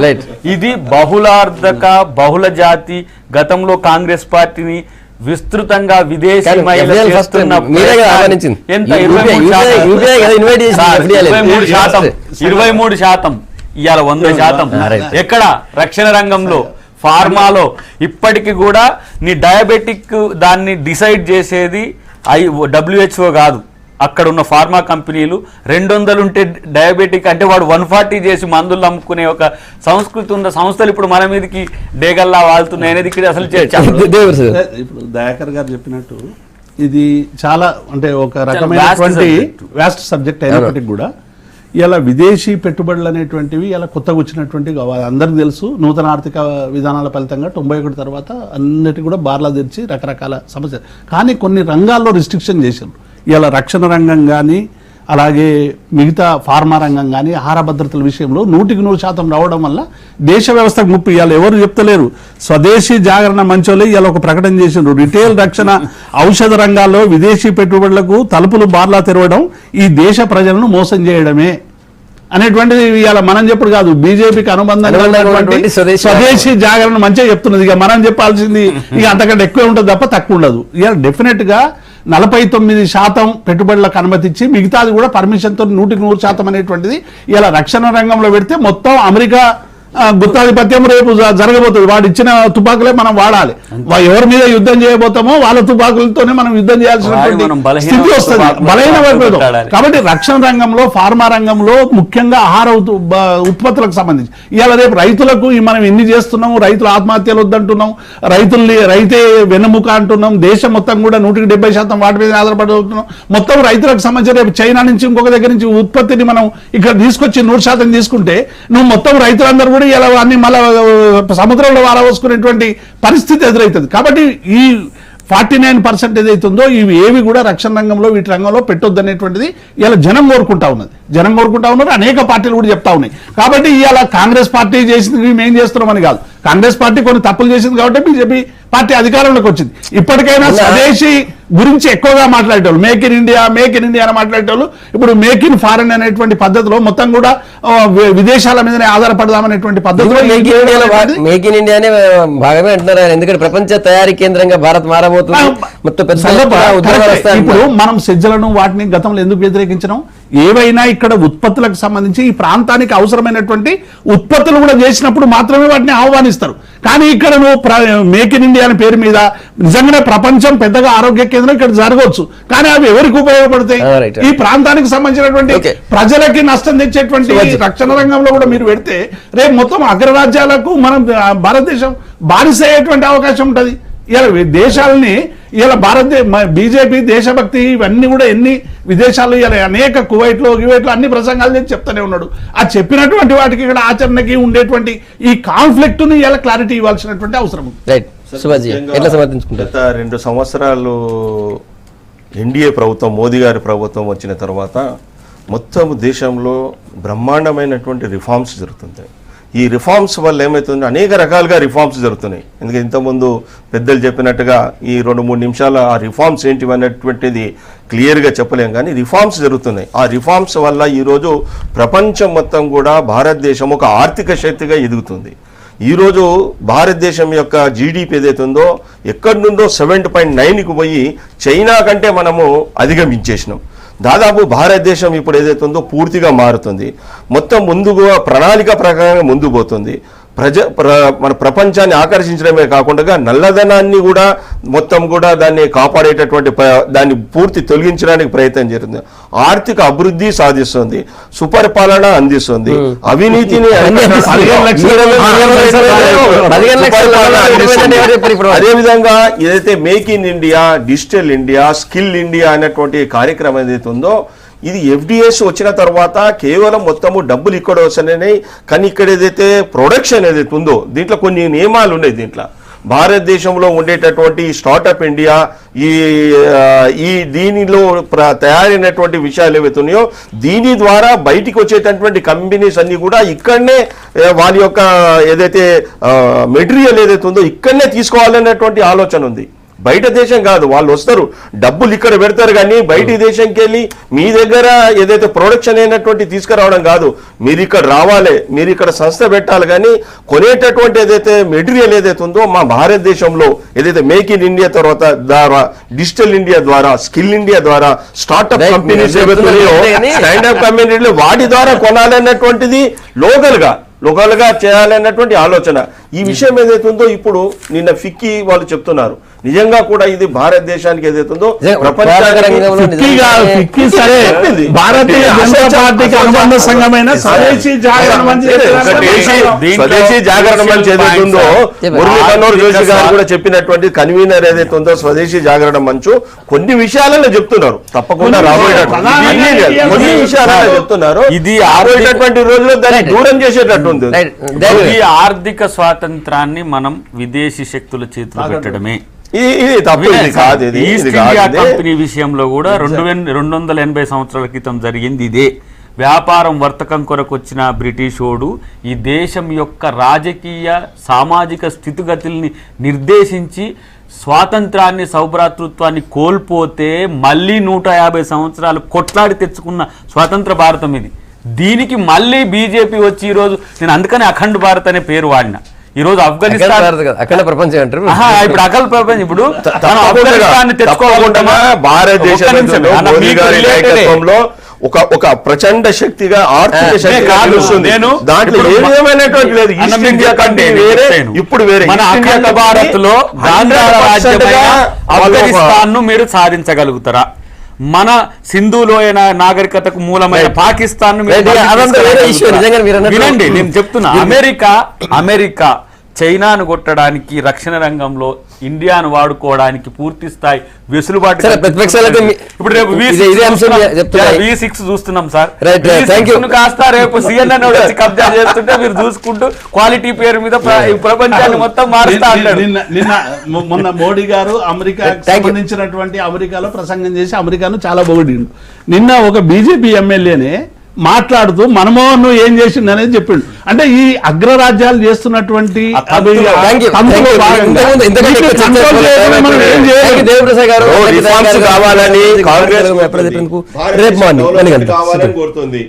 ఇది బహుళార్థక బహుళ జాతి గతంలో కాంగ్రెస్ పార్టీని విస్తృతంగా విదేశీ కానీ మహిళలు FDI ఫస్ట్ చేస్తున్న మీరే కదా ప్రయత్నాన్ని ఆహ్వానించింది. ఎంత UPI కదా ఇన్వైట్ చేసింది, సార్, FDI లేదు. 23% ఇవాళ 100%. ఎక్కడ రక్షణ రంగంలో, ఫార్మాలో ఇప్పటికీ కూడా నీ డయాబెటిక్ దాన్ని డిసైడ్ చేసేది WHO కాదు. అక్కడ ఉన్న ఫార్మా కంపెనీలు 200 ఉంటే డయాబెటిక్ అంటే వాడు 140 చేసి మందులు అమ్ముకునే ఒక సంస్కృతి ఉన్న సంస్థలు ఇప్పుడు మన మీదకి డేగల్లా వాళ్తున్నాయి అనేది ఇక్కడ అసలు చర్చ. దేవర్ సార్. ఇప్పుడు దయాకర్ గారు చెప్పినట్టు ఇది చాలా అంటే ఒక రకమైనటువంటి వ్యాస్ట్ సబ్జెక్ట్ అయినప్పటికీ కూడా ఇలా విదేశీ పెట్టుబడులు అనేటువంటివి ఇలా కొత్తగా వచ్చినటువంటివి కావాలి. అందరికీ తెలుసు నూతన ఆర్థిక విధానాల ఫలితంగా 91 తర్వాత అన్నిటి కూడా బార్లా తెరిచి రకరకాల సమస్యలు, కానీ కొన్ని రంగాల్లో రిస్ట్రిక్షన్ చేశారు. ఇలా రక్షణ రంగం కానీ అలాగే మిగతా ఫార్మా రంగం కానీ ఆహార భద్రతల విషయంలో 100% రావడం వల్ల దేశ వ్యవస్థకు ముప్పు. ఇవాళ ఎవరు చెప్తలేరు, స్వదేశీ జాగరణ మంచోళ్ళు ఇలా ఒక ప్రకటన చేసిండ్రు. రిటైల్ రక్షణ ఔషధ రంగాల్లో విదేశీ పెట్టుబడులకు తలుపులు బార్లా తెరవడం ఈ దేశ ప్రజలను మోసం చేయడమే అనేటువంటిది ఇవాళ మనం చెప్పుడు కాదు, బీజేపీకి అనుబంధంగా స్వదేశీ జాగరణ మంచిగా చెప్తున్నది. ఇక మనం చెప్పాల్సింది ఇక అంతకంటే ఎక్కువ ఉంటుంది తప్ప తక్కువ ఉండదు. ఇవాళ డెఫినెట్ గా 49% పెట్టుబడులకు అనుమతి ఇచ్చి మిగతాది కూడా పర్మిషన్తో 100% అనేటువంటిది ఇలా రక్షణ రంగంలో పెడితే మొత్తం అమెరికా గుత్తాధిపత్యం రేపు జరగబోతుంది. వాడు ఇచ్చిన తుపాకులే మనం వాడాలి. ఎవరి మీద యుద్ధం చేయబోతామో వాళ్ళ తుపాకులతోనే మనం యుద్ధం చేయాల్సినటువంటి స్థితి వస్తుంది, బలహీనమైపోతాం. కాబట్టి రక్షణ రంగంలో, ఫార్మా రంగంలో, ముఖ్యంగా ఆహార ఉత్పత్తులకు సంబంధించి ఇవాళ రేపు రైతులకు మనం ఎన్ని చేస్తున్నాము, రైతుల ఆత్మహత్యలు వద్దంటున్నాం, రైతే వెన్నెముక అంటున్నాం, దేశం మొత్తం కూడా 170% వాటి మీద ఆధారపడుతున్నాం. మొత్తం రైతులకు సంబంధించి రేపు చైనా నుంచి ఇంకొక దగ్గర నుంచి ఉత్పత్తిని మనం ఇక్కడ తీసుకొచ్చి 100% తీసుకుంటే నువ్వు మొత్తం రైతులందరూ కూడా ఇలా అన్ని మళ్ళా సముద్రంలో వారవసుకునేటువంటి పరిస్థితి ఎదురవుతుంది. కాబట్టి ఈ 49% ఏదైతుందో ఇవి ఏవి కూడా రక్షణ రంగంలో వీటి రంగంలో పెట్టొద్దు అనేటువంటిది ఇలా జనం కోరుకుంటా ఉన్నారు. అనేక పార్టీలు కూడా చెప్తా ఉన్నాయి. కాబట్టి ఇవాళ కాంగ్రెస్ పార్టీ చేసింది మేము చేస్తున్నామని కాదు, కాంగ్రెస్ పార్టీ కొన్ని తప్పులు చేసింది కాబట్టి బీజేపీ పార్టీ అధికారంలోకి వచ్చింది. ఇప్పటికైనా స్వదేశీ గురించి ఎక్కువగా మాట్లాడేటోళ్ళు, మేక్ ఇన్ ఇండియా అని మాట్లాడేటోళ్ళు ఇప్పుడు మేక్ ఇన్ ఫారెన్ అనేటువంటి పద్ధతిలో మొత్తం కూడా విదేశాల మీదనే ఆధారపడదామనేటువంటి పద్ధతిలో మేక్ ఇన్ ఇండియా అనే భాగమే అంటున్నారు ఆయన. ఎందుకంటే ప్రపంచ తయారీ కేంద్రంగా భారత్ మారబోతుంది. మొత్తం ఇప్పుడు మనం సజ్జలను వాటిని గతంలో ఎందుకు వ్యతిరేకించడం, ఏవైనా ఇక్కడ ఉత్పత్తులకు సంబంధించి ఈ ప్రాంతానికి అవసరమైనటువంటి ఉత్పత్తులు కూడా చేసినప్పుడు మాత్రమే వాటిని ఆహ్వానిస్తారు. కానీ ఇక్కడ నువ్వు మేక్ ఇన్ ఇండియా అనే పేరు మీద నిజంగానే ప్రపంచం పెద్దగా ఆరోగ్య కేంద్రం ఇక్కడ జరగవచ్చు, కానీ అవి ఎవరికి ఉపయోగపడతాయి? ఈ ప్రాంతానికి సంబంధించినటువంటి ప్రజలకి నష్టం తెచ్చేటువంటి రక్షణ రంగంలో కూడా మీరు పెడితే రేపు మొత్తం అగ్రరాజ్యాలకు మనం భారతదేశం బానిస అయ్యేటువంటి అవకాశం ఉంటుంది. ఇలా దేశాలని ఇలా బీజేపీ దేశభక్తి ఇవన్నీ కూడా ఎన్ని విదేశాల్లో ఇలా అనేక కువైట్లో అన్ని ప్రసంగాలు చేసి చెప్తానే ఉన్నాడు. ఆ చెప్పినటువంటి వాటికి ఇక్కడ ఆచరణకి ఉండేటువంటి ఈ కాన్ఫ్లిక్ట్ ని ఇలా క్లారిటీ ఇవ్వాల్సినటువంటి అవసరం ఉంది. గత 2 సంవత్సరాలు ఎన్డీఏ ప్రభుత్వం, మోదీ గారి ప్రభుత్వం వచ్చిన తర్వాత మొత్తం దేశంలో బ్రహ్మాండమైనటువంటి రిఫార్మ్స్ జరుగుతుంటాయి. ఈ రిఫార్మ్స్ వల్ల ఏమవుతుంది, అనేక రకాలుగా రిఫార్మ్స్ జరుగుతున్నాయి. ఎందుకంటే ఇంతకుముందు పెద్దలు చెప్పినట్టుగా ఈ 2-3 నిమిషాల ఆ రిఫార్మ్స్ ఏంటివి అనేటువంటిది క్లియర్గా చెప్పలేం, కానీ రిఫార్మ్స్ జరుగుతున్నాయి. ఆ రిఫార్మ్స్ వల్ల ఈరోజు ప్రపంచం మొత్తం కూడా భారతదేశం ఒక ఆర్థిక శక్తిగా ఎదుగుతుంది. ఈరోజు భారతదేశం యొక్క జీడిపి ఏదైతుందో ఎక్కడి నుండో 70.9కి పోయి చైనా కంటే మనము అధిగమించేసినాం. దాదాపు భారతదేశం ఇప్పుడు ఏదైతే ఉందో పూర్తిగా మారుతుంది. మొత్తం ముందుగా ప్రణాళిక ప్రకారంగా ముందు పోతుంది. మన ప్రపంచాన్ని ఆకర్షించడమే కాకుండా నల్లధనాన్ని కూడా మొత్తం కూడా దాన్ని కాపాడేటటువంటి దాన్ని పూర్తి తొలగించడానికి ప్రయత్నం జరుగుతుంది. ఆర్థిక అభివృద్ధి సాధిస్తుంది, సుపరిపాలన అందిస్తుంది, అవినీతిని అదేవిధంగా ఏదైతే make in India, digital India, skill India అనేటువంటి కార్యక్రమం ఏదైతే ఉందో ఇది FDIs వచ్చిన తర్వాత కేవలం మొత్తము డబ్బులు ఇక్కడ వస్తున్నాయి, కానీ ఇక్కడ ఏదైతే ప్రొడక్షన్ ఏదైతే ఉందో దీంట్లో కొన్ని నియమాలు ఉన్నాయి. దీంట్లో భారతదేశంలో ఉండేటటువంటి స్టార్టప్ ఇండియా ఈ దీనిలో తయారైనటువంటి విషయాలు ఏవైతే ఉన్నాయో దీని ద్వారా బయటికి వచ్చేటటువంటి కంపెనీస్ అన్ని కూడా ఇక్కడనే వాళ్ళ యొక్క ఏదైతే మెటీరియల్ ఏదైతే ఉందో ఇక్కడనే తీసుకోవాలనేటువంటి ఆలోచన ఉంది. బయట దేశం కాదు, వాళ్ళు వస్తారు డబ్బులు ఇక్కడ పెడతారు కానీ బయటి దేశంకి వెళ్ళి మీ దగ్గర ఏదైతే ప్రొడక్షన్ అయినటువంటి తీసుకురావడం కాదు. మీరు ఇక్కడ రావాలి, మీరు ఇక్కడ సంస్థ పెట్టాలి. కానీ కొనేటటువంటి ఏదైతే మెటీరియల్ ఏదైతే ఉందో మా భారతదేశంలో ఏదైతే మేక్ ఇన్ ఇండియా తర్వాత ద్వారా డిజిటల్ ఇండియా ద్వారా స్కిల్ ఇండియా ద్వారా స్టార్ట్అప్ కంపెనీస్ ఏవైతున్నాయో స్టాండప్ కమ్యూనిటీలు వాటి ద్వారా కొనాలన్నటువంటిది లోకల్ గా చేయాలన్నటువంటి ఆలోచన. ఈ విషయం ఏదైతే ఉందో ఇప్పుడు నిన్న ఫిక్కీ వాళ్ళు చెప్తున్నారు, నిజంగా కూడా ఇది భారతదేశానికి ఏదైతుందో భారతీయ జనతా పార్టీకి అనుబంధ సంఘమైన స్వదేశీ జాగరణ మంచ్ స్వదేశీ జాగరణ మంచ్ ఏదైతుందో మురళీ మనోహర్ జోషి గారు కూడా చెప్పినటువంటి కన్వీనర్ ఏదైతే ఉందో స్వదేశీ జాగరణ మంచు కొన్ని విషయాలలో చెప్తున్నారు. తప్పకుండా రాబోయేటటువంటి కొన్ని విషయాలలో చెప్తున్నారు. ఇది రాబోయేటటువంటి రోజుల్లో దాన్ని దూరం చేసేటట్టు ఉంది. ఈ ఆర్థిక స్వాతంత్రాన్ని మనం విదేశీ శక్తుల చేతిలో పెట్టడమే. ఈస్ట్ ఇండియా కంపెనీ విషయంలో కూడా 280 సంవత్సరాల క్రితం జరిగింది ఇదే. వ్యాపారం వర్తకం కొరకు వచ్చిన బ్రిటిషోడు ఈ దేశం యొక్క రాజకీయ సామాజిక స్థితిగతుల్ని నిర్దేశించి స్వాతంత్రాన్ని సౌభ్రాతృత్వాన్ని కోల్పోతే మళ్ళీ 150 సంవత్సరాలు కొట్లాడి తెచ్చుకున్న స్వాతంత్ర భారతం ఇది. దీనికి మళ్ళీ బీజేపీ వచ్చి ఈరోజు నేను అందుకని అఖండ భారత్ అనే పేరు వాడిన. ఈ రోజు ఆఫ్ఘనిస్తాన్ అఖండ ప్రపంచం అంటారు. ఇప్పుడు అఖండ ప్రపంచం ఇప్పుడు భారతదేశంలో ఒక ప్రచండ శక్తిగా ఆర్థిక శక్తి దాంట్లో ఏమైనటువంటి లేదు. ఈస్ట్ ఇండియా కంటే వేరే ఇప్పుడు వేరే. మన అఖండ భారత్ లో ఆఫ్ఘనిస్తాన్ ను మీరు సాధించగలుగుతారా? మన సింధులోయ నాగరికతకు మూలమైన పాకిస్తాన్ వినండి, నేను చెప్తున్నా. అమెరికా చైనాను కొట్టడానికి రక్షణ రంగంలో ఇండియాను వాడుకోవడానికి పూర్తి స్థాయి వెసులుబాటు. ఇప్పుడు రేపు V6 చూస్తున్నాం సార్, కాస్త రేపు CNN వచ్చి కబ్జా చేస్తుంటే మీరు చూసుకుంటూ క్వాలిటీ పేరు మీద ప్రపంచాన్ని మొత్తం మారుస్తా అన్నాడు. నిన్న మొన్న మోడీ గారు అమెరికాకు సంబంధించినటువంటి అమెరికాలో ప్రసంగం చేసి అమెరికాను చాలా పొగిడిండు. నిన్న ఒక బీజేపీ ఎమ్మెల్యేనే మాట్లాడుతూ మనమోహన్ ఏం చేసిండు అనేది చెప్పిండు. అంటే ఈ అగ్రరాజ్యాలు చేస్తున్నటువంటి కావాలని కోరుతుంది.